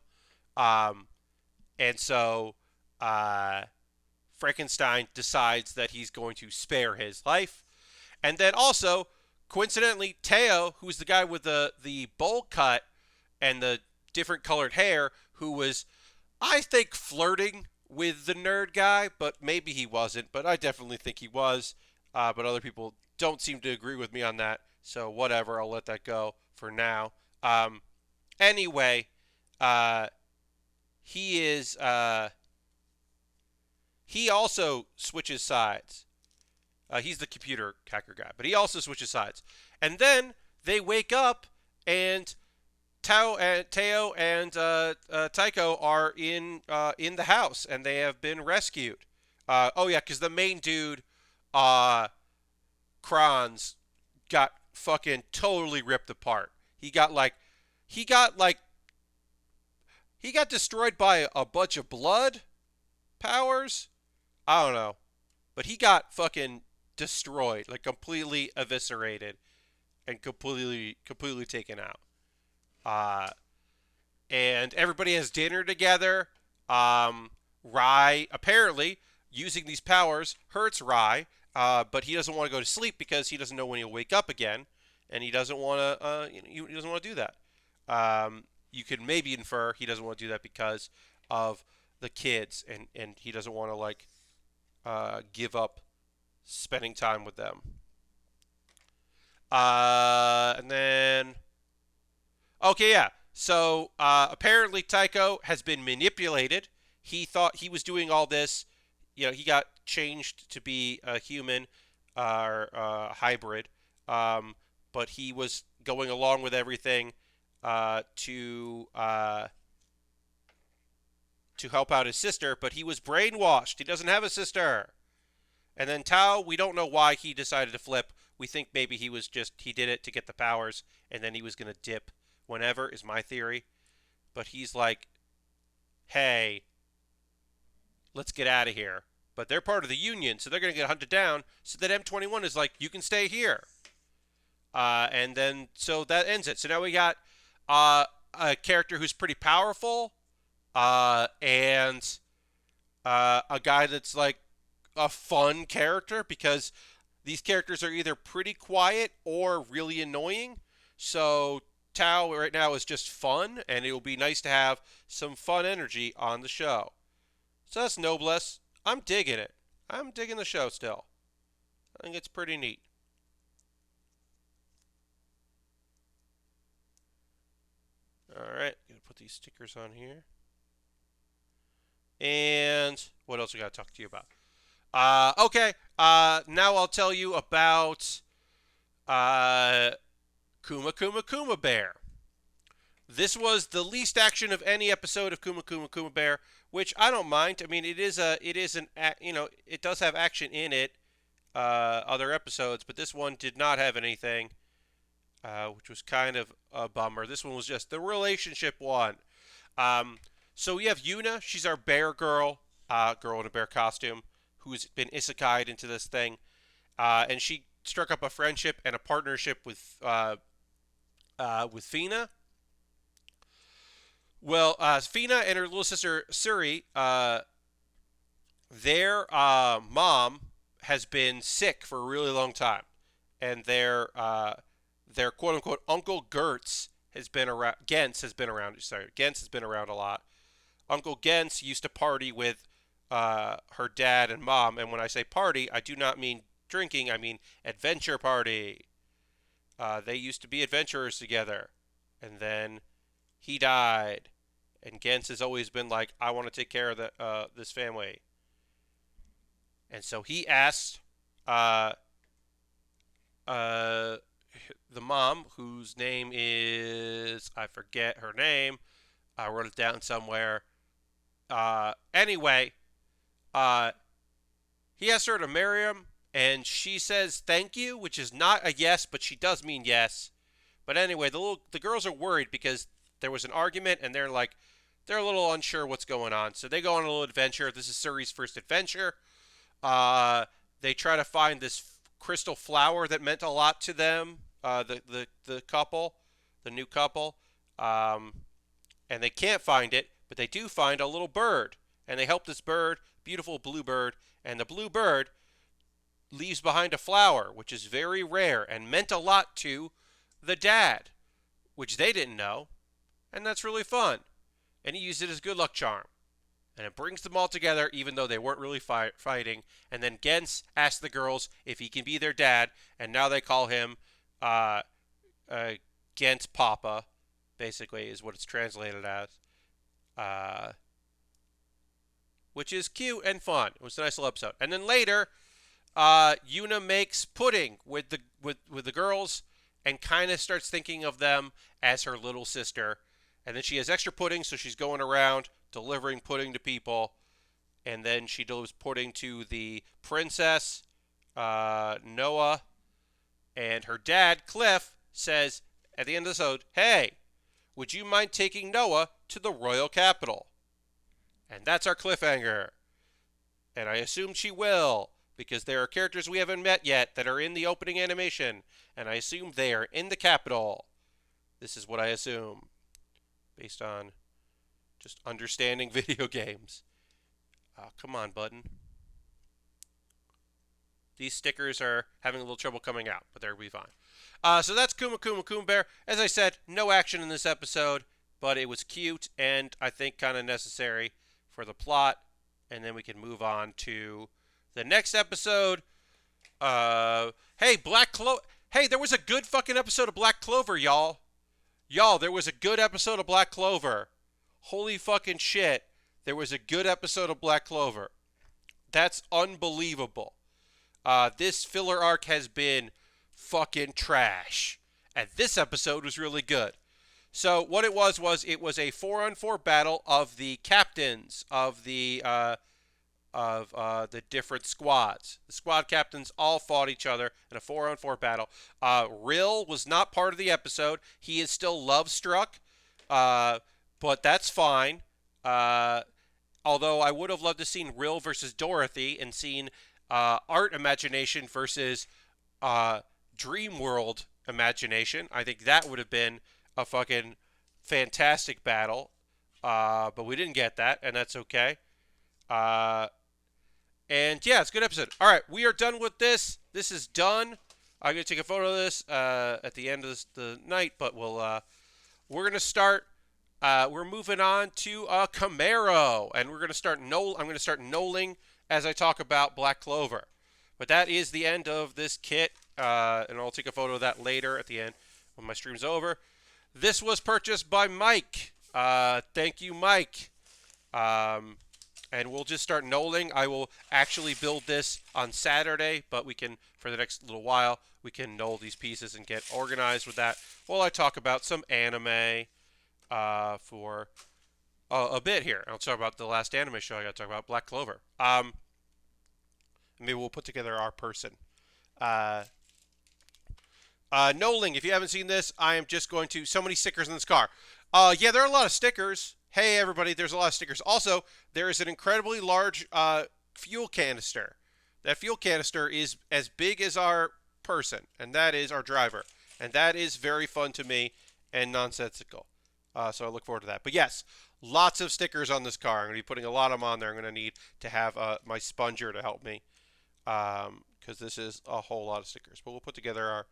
Um, and so uh, Frankenstein decides that he's going to spare his life. And then also, coincidentally, Teo, who's the guy with the bowl cut and the different colored hair, who was, I think, flirting with the nerd guy, but maybe he wasn't. But I definitely think he was. But other people don't seem to agree with me on that. So whatever, I'll let that go for now. Anyway, uh, he is. He also switches sides. He's the computer hacker guy, but he also switches sides. And then they wake up, and Teo and Tycho are in the house, and they have been rescued. Oh yeah, because the main dude, Kranz, got fucking totally ripped apart. He got like, he got destroyed by a bunch of blood powers. I don't know, but he got fucking destroyed, like completely eviscerated and completely taken out. Uh, and everybody has dinner together. Rai apparently using these powers hurts Rai, but he doesn't want to go to sleep because he doesn't know when he'll wake up again, and he doesn't want to. He doesn't want to do that. You could maybe infer he doesn't want to do that because of the kids, and he doesn't want to like give up spending time with them. And then, okay, yeah. So apparently Tycho has been manipulated. He thought he was doing all this. You know, he got changed to be a human or hybrid, but he was going along with everything to help out his sister. But he was brainwashed. He doesn't have a sister. And then Tao, we don't know why he decided to flip. We think maybe he did it to get the powers, and then he was going to dip whenever, is my theory. But he's like, hey, let's get out of here. But they're part of the Union, so they're going to get hunted down. So that M21 is like, you can stay here. And then, so that ends it. So now we got a character who's pretty powerful, and a guy that's like a fun character, because these characters are either pretty quiet or really annoying. So Tao right now is just fun, and it will be nice to have some fun energy on the show. So that's Noblesse. I'm digging it. I'm digging the show still. I think it's pretty neat. Alright, gonna put these stickers on here. And what else we gotta talk to you about? Okay, now I'll tell you about Kuma Baer. This was the least action of any episode of Kuma Baer, which I don't mind. I mean, it does have action in it, other episodes, but this one did not have anything, which was kind of a bummer. This one was just the relationship one. So we have Yuna. She's our bear girl, girl in a bear costume, who's been isekai'd into this thing, and she struck up a friendship and a partnership with Fina. Well, Fina and her little sister Suri, their mom has been sick for a really long time, and their quote unquote Uncle Gertz has been around. Gens has been around. Sorry, Gens has been around a lot. Uncle Gens used to party with her dad and mom, and when I say party, I do not mean drinking. I mean adventure party. They used to be adventurers together, and then he died. And Gens has always been like, I want to take care of this family. And so he asked the mom, whose name is, I forget her name. I wrote it down somewhere. Anyway, he asked her to marry him, and she says thank you, which is not a yes, but she does mean yes. But anyway, the girls are worried because there was an argument, and they're a little unsure what's going on. So they go on a little adventure. This is Suri's first adventure. They try to find this crystal flower that meant a lot to them, the couple, the new couple, um, and they can't find it, but they do find a little bird, and they help this bird, beautiful blue bird, and the blue bird leaves behind a flower, which is very rare and meant a lot to the dad, which they didn't know, and that's really fun. And he used it as a good luck charm. And it brings them all together, even though they weren't really fighting. And then Gens asks the girls if he can be their dad, and now they call him uh, Gens Papa, basically, is what it's translated as. Which is cute and fun. It was a nice little episode. And then later, Yuna makes pudding with the girls, and kind of starts thinking of them as her little sister. And then she has extra pudding, so she's going around delivering pudding to people. And then she delivers pudding to the princess, Noah. And her dad, Cliff, says at the end of the episode, "Hey, would you mind taking Noah to the royal capital?" And that's our cliffhanger. And I assume she will, because there are characters we haven't met yet that are in the opening animation. And I assume they are in the capital. This is what I assume, based on just understanding video games. Come on, button. These stickers are having a little trouble coming out, but they'll be fine. So that's Kuma Baer. As I said, no action in this episode, but it was cute and I think kind of necessary for the plot. And then we can move on to the next episode. Hey, Hey, there was a good fucking episode of Black Clover, y'all. There was a good episode of Black Clover. Holy fucking shit. There was a good episode of Black Clover. That's unbelievable. This filler arc has been fucking trash. And this episode was really good. So what it was a 4-on-4 battle of the captains of the different squads. The squad captains all fought each other in a 4-on-4 battle. Rill was not part of the episode. He is still love-struck, but that's fine. Although I would have loved to have seen Rill versus Dorothy and seen Art Imagination versus Dream World Imagination. I think that would have been a fucking fantastic battle. But we didn't get that, and that's okay. And yeah, it's a good episode. All right, we are done with this. This is done. I'm gonna take a photo of this at the end of the night, but we're gonna start. We're moving on to Camaro, and we're gonna start I'm gonna start knolling as I talk about Black Clover. But that is the end of this kit, and I'll take a photo of that later at the end when my stream's over. This was purchased by Mike. Thank you, Mike. And we'll just start knolling. I will actually build this on Saturday, but we can, for the next little while, we can knoll these pieces and get organized with that while I talk about some anime for a bit here. I'll talk about the last anime show. I got to talk about Black Clover. Maybe we'll put together our person. Knolling, if you haven't seen this, I am just going to... So many stickers in this car. Yeah, there are a lot of stickers. Hey, everybody, there's a lot of stickers. Also, there is an incredibly large fuel canister. That fuel canister is as big as our person, and that is our driver. And that is very fun to me and nonsensical. So I look forward to that. But yes, lots of stickers on this car. I'm going to be putting a lot of them on there. I'm going to need to have my sponger to help me, because this is a whole lot of stickers. But we'll put together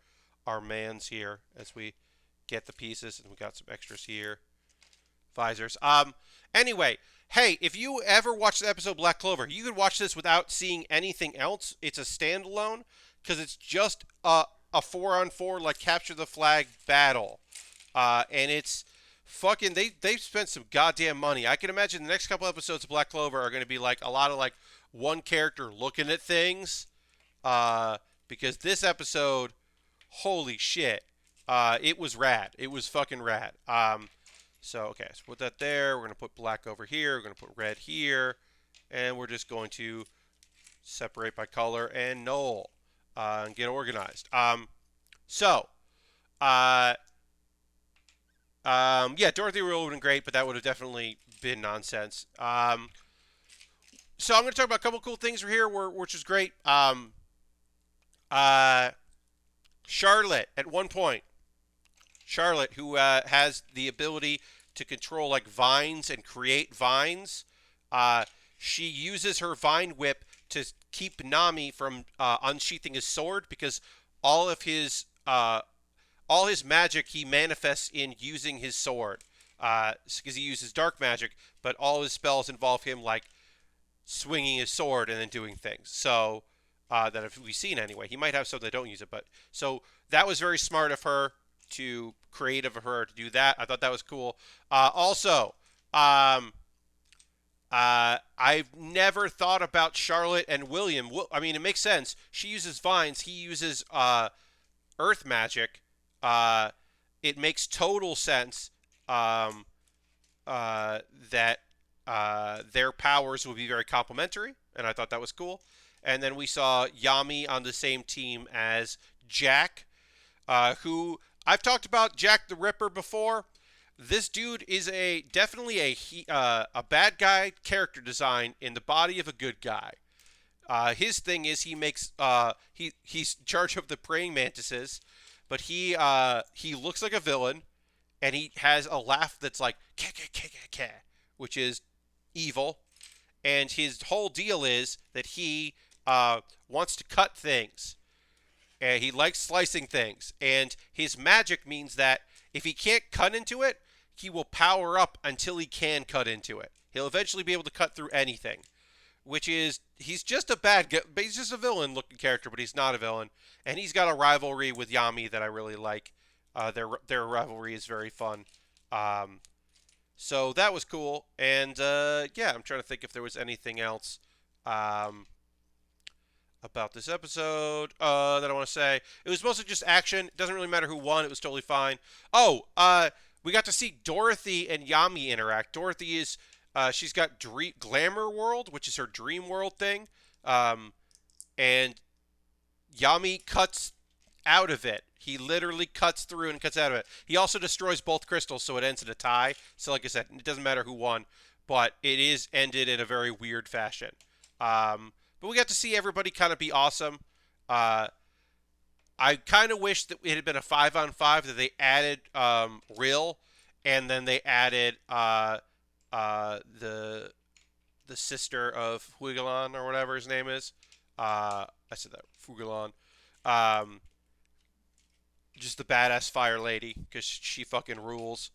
our mans here as we get the pieces, and we got some extras here. Visors. Anyway, hey, if you ever watch the episode Black Clover, you could watch this without seeing anything else. It's a standalone because it's just a 4-on-4 like capture the flag battle, and it's fucking they've spent some goddamn money. I can imagine the next couple episodes of Black Clover are going to be like a lot of like one character looking at things, because this episode, holy shit, it was rad. It was fucking rad. So, okay, so put that there. We're going to put black over here. We're going to put red here. And we're just going to separate by color and null and get organized. Yeah, Dorothy would have been great, but that would have definitely been nonsense. So I'm going to talk about a couple cool things here, which is great. Uh, Charlotte, at one point, Charlotte, who has the ability to control like vines and create vines, uh, she uses her vine whip to keep Nami from unsheathing his sword because all of his all his magic he manifests in using his sword. Because he uses dark magic, but all his spells involve him like swinging his sword and then doing things. So that if we've seen anyway, he might have some that don't use it, but so that was very smart of her to creative of her to do that. I thought that was cool. Also, I've never thought about Charlotte and William. I mean, it makes sense. She uses vines. He uses earth magic. Uh, it makes total sense um, that their powers would be very complementary, and I thought that was cool. And then we saw Yami on the same team as Jack, who I've talked about Jack the Ripper before. This dude is definitely a bad guy character design in the body of a good guy. His thing is he makes he's in charge of the praying mantises, but he looks like a villain, and he has a laugh that's like "Keh, keh, keh, keh, keh," which is evil. And his whole deal is that he wants to cut things. And he likes slicing things. And his magic means that if he can't cut into it, he will power up until he can cut into it. He'll eventually be able to cut through anything. Which is, he's just a bad guy. He's just a villain looking character, but he's not a villain. And he's got a rivalry with Yami that I really like. Their rivalry is very fun. So that was cool. And yeah, I'm trying to think if there was anything else about this episode that I want to say. It was mostly just action. It doesn't really matter who won. It was totally fine. Oh, we got to see Dorothy and Yami interact. Dorothy is she's got Glamour World, which is her dream world thing, and Yami cuts out of it. He literally cuts through and cuts out of it. He also destroys both crystals, so it ends in a tie. So like I said, it doesn't matter who won, but it is ended in a very weird fashion. But we got to see everybody kind of be awesome. I kind of wish that it had been a 5-on-5, that they added Rill, and then they added the sister of Huigalon or whatever his name is. I said that, Fugalon. Just the badass fire lady, because she fucking rules.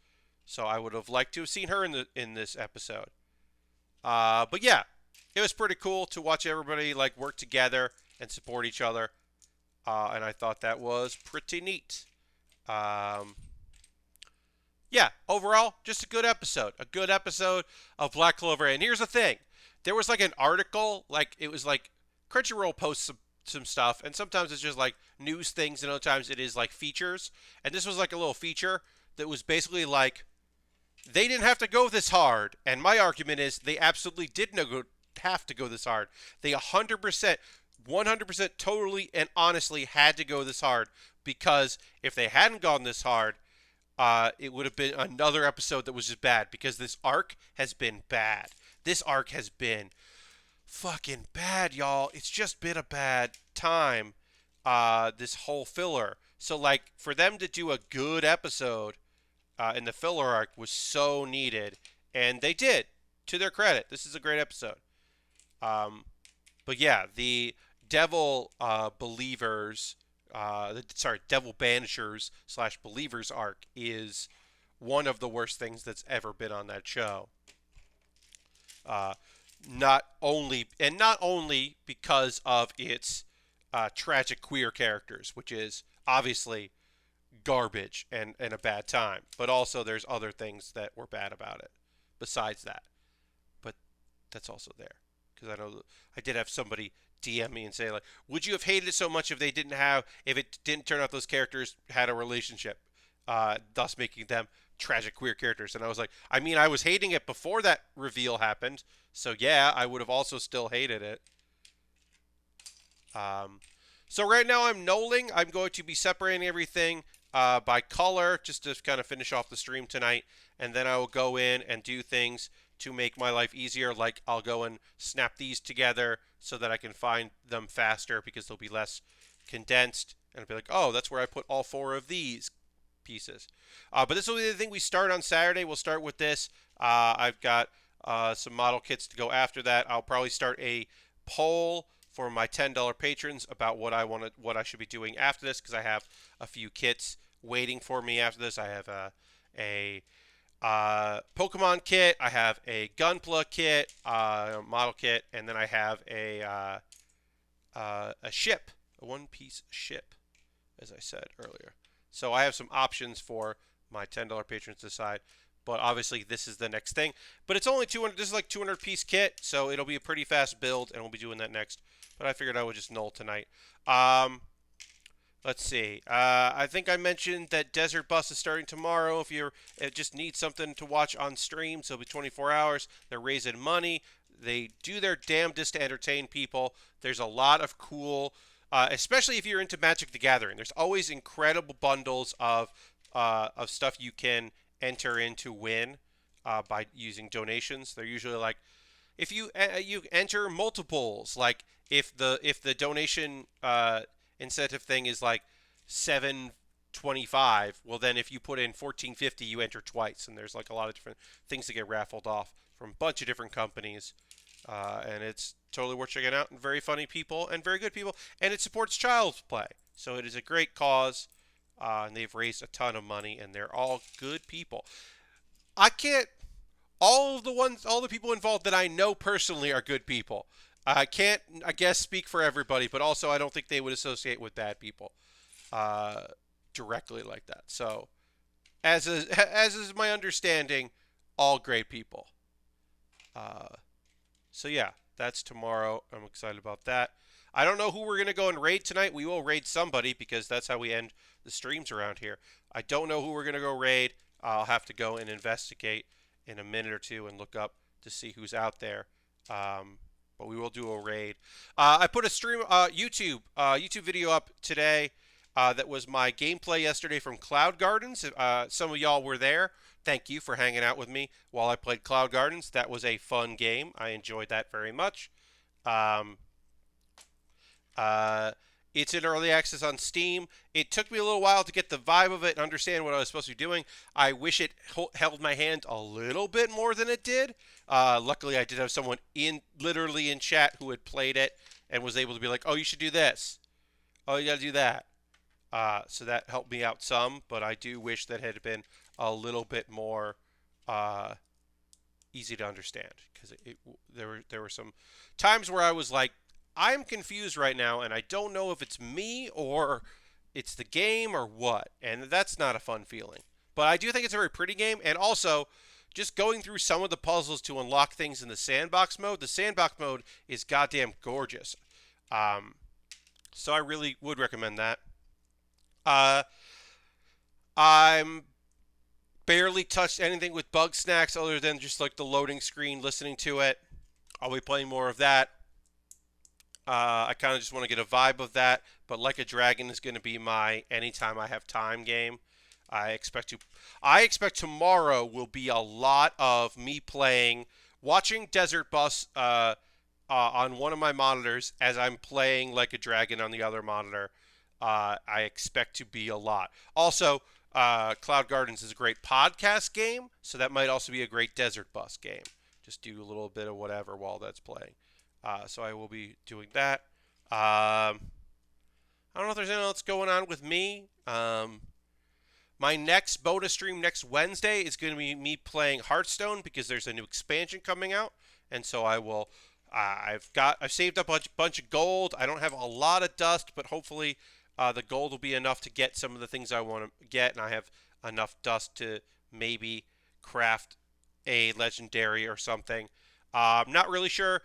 So I would have liked to have seen her in this episode. But yeah, it was pretty cool to watch everybody like work together and support each other. And I thought that was pretty neat. Yeah, overall, just a good episode. A good episode of Black Clover. And here's the thing. There was like an article, like it was like Crunchyroll posts some stuff, and sometimes it's just like news things, and other times it is like features. And this was like a little feature that was basically like, they didn't have to go this hard. And my argument is they absolutely didn't have to go this hard. They 100%, 100% totally and honestly had to go this hard, because if they hadn't gone this hard, it would have been another episode that was just bad, because this arc has been bad. This arc has been fucking bad, y'all. It's just been a bad time, this whole filler. So, like, for them to do a good episode in the filler arc was so needed, and they did, to their credit. This is a great episode. But yeah, the Devil Believers, Devil Banishers / Believers arc is one of the worst things that's ever been on that show. Not only because of its tragic queer characters, which is obviously garbage and a bad time, but also there's other things that were bad about it besides that. But that's also there, because I know I did have somebody DM me and say, like, would you have hated it so much if it didn't turn out those characters had a relationship, thus making them tragic queer characters? And I was like, I mean, I was hating it before that reveal happened, so yeah, I would have also still hated it. So right now I'm nulling. I'm going to be separating everything by color, just to kind of finish off the stream tonight, and then I will go in and do things to make my life easier, like I'll go and snap these together so that I can find them faster, because there'll be less condensed, and I'll be like, oh, that's where I put all 4 of these pieces. But this will be the thing we start on Saturday. We'll start with this. I've got some model kits to go after that. I'll probably start a poll for my $10 patrons about what I should be doing after this, because I have a few kits waiting for me after this. I have a Pokemon kit, I have a Gunpla kit, model kit, and then I have a ship, a one-piece ship, as I said earlier. So I have some options for my $10 patrons to decide. But obviously this is the next thing. But it's only 200. This is like 200 piece kit, so it'll be a pretty fast build, and we'll be doing that next. But I figured I would just null tonight. Let's see. I think I mentioned that Desert Bus is starting tomorrow. If you just need something to watch on stream, so it'll be 24 hours. They're raising money. They do their damnedest to entertain people. There's a lot of cool, especially if you're into Magic the Gathering. There's always incredible bundles of stuff you can enter in to win by using donations. They're usually like, if you enter multiples, like if the donation incentive thing is like $7.25, well then if you put in $14.50, you enter twice, and there's like a lot of different things that get raffled off from a bunch of different companies, and it's totally worth checking out, and very funny people and very good people, and it supports child's play, so it is a great cause. And they've raised a ton of money, and they're all good people. I can't. All the people involved that I know personally are good people. I can't, I guess, speak for everybody, but also I don't think they would associate with bad people directly like that. So, as is my understanding, all great people. So yeah, that's tomorrow. I'm excited about that. I don't know who we're going to go and raid tonight. We will raid somebody, because that's how we end the streams around here. I don't know who we're going to go raid. I'll have to go and investigate in a minute or two and look up to see who's out there. But we will do a raid. I put a YouTube video up today that was my gameplay yesterday from Cloud Gardens. Some of y'all were there. Thank you for hanging out with me while I played Cloud Gardens. That was a fun game. I enjoyed that very much. It's in early access on Steam. It took me a little while to get the vibe of it and understand what I was supposed to be doing. I wish it held my hand a little bit more than it did. Luckily, I did have someone literally in chat who had played it and was able to be like, oh, you should do this. Oh, you got to do that. So that helped me out some, but I do wish that had been a little bit more easy to understand, because there were some times where I was like, I'm confused right now, and I don't know if it's me or it's the game or what, and that's not a fun feeling. But I do think it's a very pretty game, and also just going through some of the puzzles to unlock things in the sandbox mode. The sandbox mode is goddamn gorgeous, so I really would recommend that. I'm barely touched anything with Bug Snacks other than just like the loading screen, listening to it. I'll be playing more of that. I kind of just want to get a vibe of that, but Like a Dragon is going to be my anytime I have time game. I expect tomorrow will be a lot of me watching Desert Bus on one of my monitors as I'm playing Like a Dragon on the other monitor. I expect to be a lot. Also, Cloud Gardens is a great podcast game, so that might also be a great Desert Bus game. Just do a little bit of whatever while that's playing. So I will be doing that. I don't know if there's anything else going on with me. My next bonus stream next Wednesday is going to be me playing Hearthstone, because there's a new expansion coming out, and so I will. I've saved up a bunch of gold. I don't have a lot of dust, but hopefully the gold will be enough to get some of the things I want to get, and I have enough dust to maybe craft a legendary or something. I'm not really sure.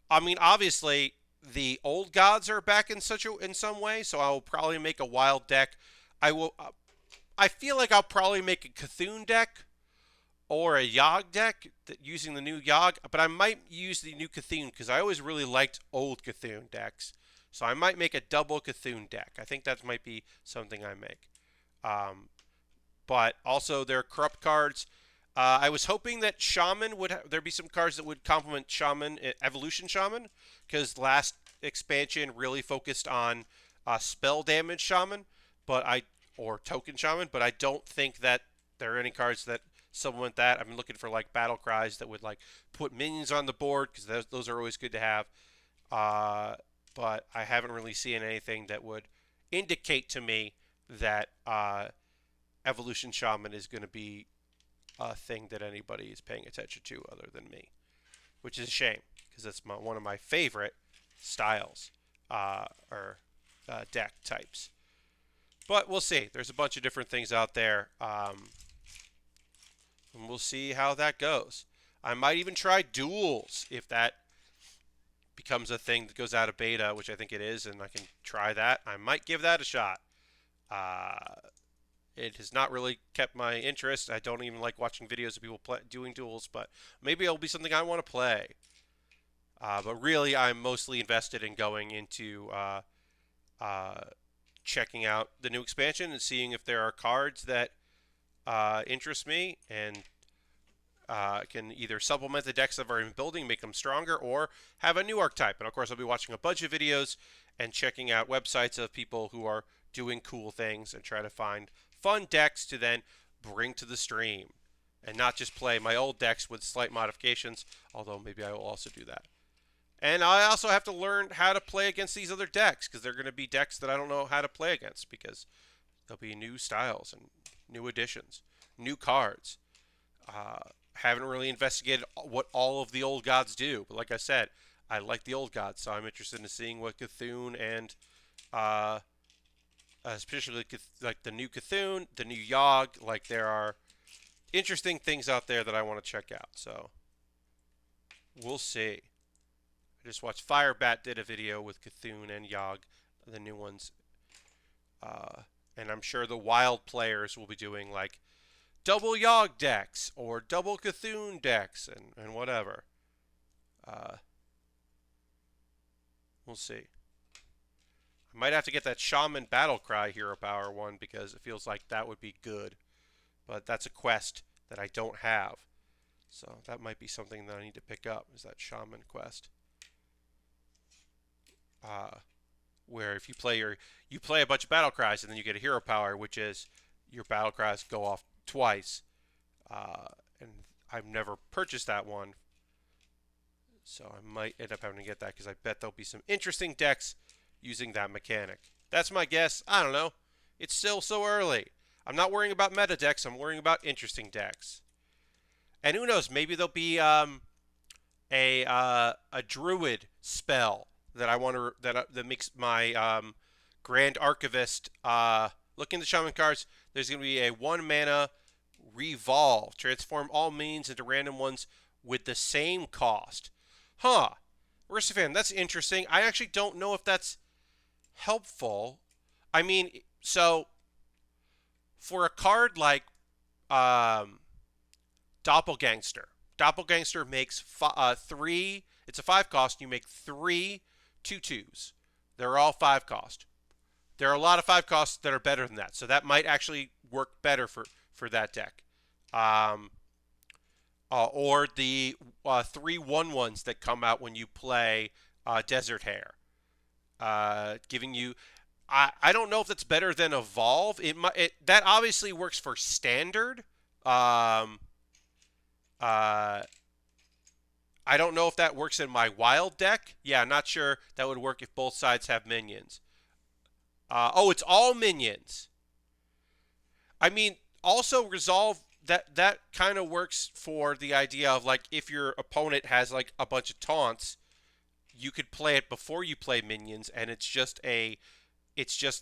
I mean, obviously, the old gods are back in some way, so I will probably make a wild deck. I feel like I'll probably make a Cthulhu deck or a Yogg deck using the new Yogg, but I might use the new Cthulhu because I always really liked old Cthulhu decks. So I might make a double Cthulhu deck. I think that might be something I make. But also, there are corrupt cards. I was hoping that Shaman there'd be some cards that would complement Shaman, Evolution Shaman, because last expansion really focused on spell damage shaman, or token shaman, but I don't think that there are any cards that supplement that. I'm looking for like battle cries that would like put minions on the board because those are always good to have. Uh, but I haven't really seen anything that would indicate to me that evolution shaman is going to be a thing that anybody is paying attention to other than me, which is a shame because that's one of my favorite styles or deck types. But we'll see. There's a bunch of different things out there, and we'll see how that goes. I might even try duels if that becomes a thing that goes out of beta, which I think it is, and I can try that. I might give that a shot. It has not really kept my interest. I don't even like watching videos of people doing duels, but maybe it'll be something I want to play. But really, I'm mostly invested in going into checking out the new expansion and seeing if there are cards that interest me and can either supplement the decks that I've already been building, make them stronger, or have a new archetype. And of course, I'll be watching a bunch of videos and checking out websites of people who are doing cool things and try to find fun decks to then bring to the stream and not just play my old decks with slight modifications, although maybe I will also do that. And I also have to learn how to play against these other decks because they're going to be decks that I don't know how to play against because there'll be new styles and new additions, new cards. Haven't really investigated what all of the old gods do, but like I said, I like the old gods, so I'm interested in seeing what Cthulhu and especially like the new Cthulhu, the new Yogg, like there are interesting things out there that I want to check out. So we'll see. I just watched Firebat did a video with Cthulhu and Yogg, the new ones, and I'm sure the wild players will be doing like double Yogg decks or double Cthulhu decks and whatever. We'll see. I might have to get that Shaman Battle Cry Hero Power one because it feels like that would be good. But that's a quest that I don't have. So that might be something that I need to pick up, is that Shaman quest. Where if you play a bunch of battle cries and then you get a hero power, which is your battle cries go off twice. And I've never purchased that one, so I might end up having to get that because I bet there'll be some interesting decks using that mechanic. That's my guess. I don't know. It's still so early. I'm not worrying about meta decks. I'm worrying about interesting decks. And who knows? Maybe there'll be a druid spell that I want to that makes my Grand Archivist look in the shaman cards. There's going to be a 1 mana revolve. Transform all minions into random ones with the same cost. Huh. Aristophan, that's interesting. I actually don't know if that's helpful. I mean, so for a card like Doppelgangster makes 3. It's a 5 cost. You make 3 2/2s. They're all 5 cost. There are a lot of 5 costs that are better than that, so that might actually work better for that deck. Or the 3 1/1s that come out when you play Desert Hare, giving you. I don't know if that's better than Evolve. That obviously works for Standard. I don't know if that works in my Wild deck. Yeah, I'm not sure that would work if both sides have minions. It's all minions. I mean, also Resolve, that kind of works for the idea of like if your opponent has like a bunch of taunts, you could play it before you play minions, and it's just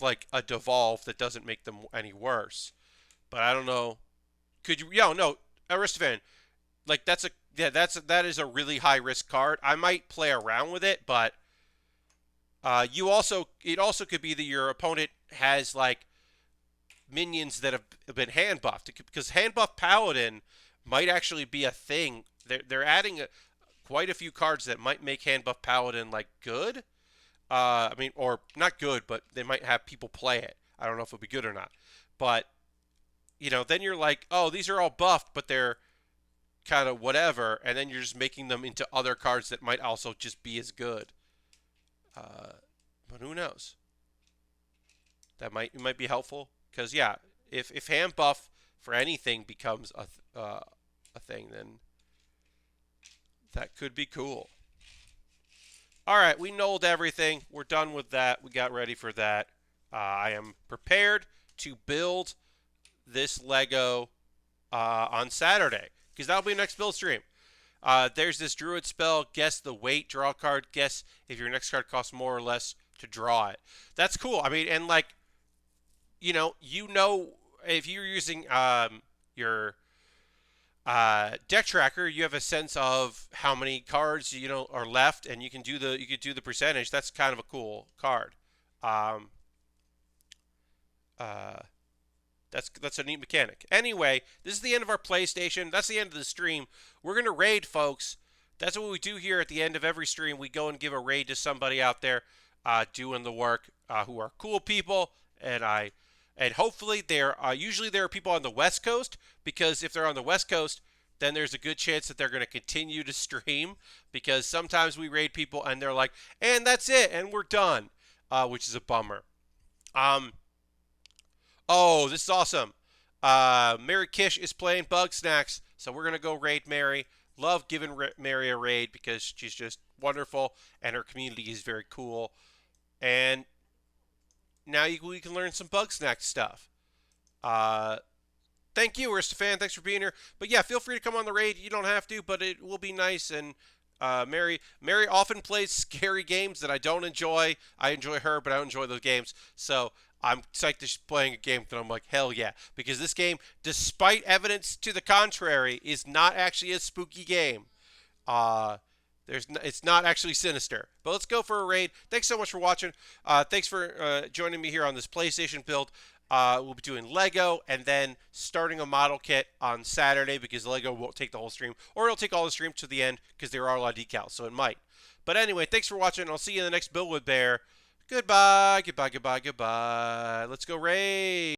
like a devolve that doesn't make them any worse. But I don't know. Could you? Yeah, no, Aristophan, like that is a really high risk card. I might play around with it, but it also could be that your opponent has like minions that have been hand buffed, because hand buff Paladin might actually be a thing. They're adding quite a few cards that might make hand buff Paladin like good. I mean, or not good, but they might have people play it. I don't know if it'll be good or not, but then you're like, oh, these are all buffed, but they're kind of whatever, and then you're just making them into other cards that might also just be as good. But who knows? It might be helpful because yeah, if hand buff for anything becomes a thing, then that could be cool. All right, we knolled everything. We're done with that. We got ready for that. I am prepared to build this Lego on Saturday because that'll be the next build stream. There's this Druid spell. Guess the weight. Draw a card. Guess if your next card costs more or less to draw it. That's cool. I mean, and like, if you're using your deck tracker, you have a sense of how many cards are left, and you can do the percentage. That's kind of a cool card. Um, uh, that's a neat mechanic. Anyway, this is the end of our PlayStation. That's the end of the stream. We're gonna raid, folks. That's what we do here at the end of every stream. We go and give a raid to somebody out there doing the work, who are cool people, and hopefully usually there are people on the West Coast, because if they're on the West Coast, then there's a good chance that they're going to continue to stream, because sometimes we raid people and they're like, and that's it, and we're done, which is a bummer. Oh, this is awesome. Mary Kish is playing Bug Snacks, so we're going to go raid Mary. Love giving Mary a raid because she's just wonderful and her community is very cool. And now we can learn some Bug Snack stuff. Thank you, Aristophan. Thanks for being here. But yeah, feel free to come on the raid. You don't have to, but it will be nice. And Mary often plays scary games that I don't enjoy. I enjoy her, but I don't enjoy those games. So I'm psyched that she's playing a game that I'm like, hell yeah. Because this game, despite evidence to the contrary, is not actually a spooky game. It's not actually sinister. But let's go for a raid. Thanks so much for watching. Thanks for joining me here on this PlayStation build. We'll be doing Lego and then starting a model kit on Saturday, because Lego won't take the whole stream, or it'll take all the stream to the end because there are a lot of decals, so it might. But anyway, thanks for watching. I'll see you in the next build with Baer. Goodbye, goodbye, goodbye, goodbye. Let's go raid.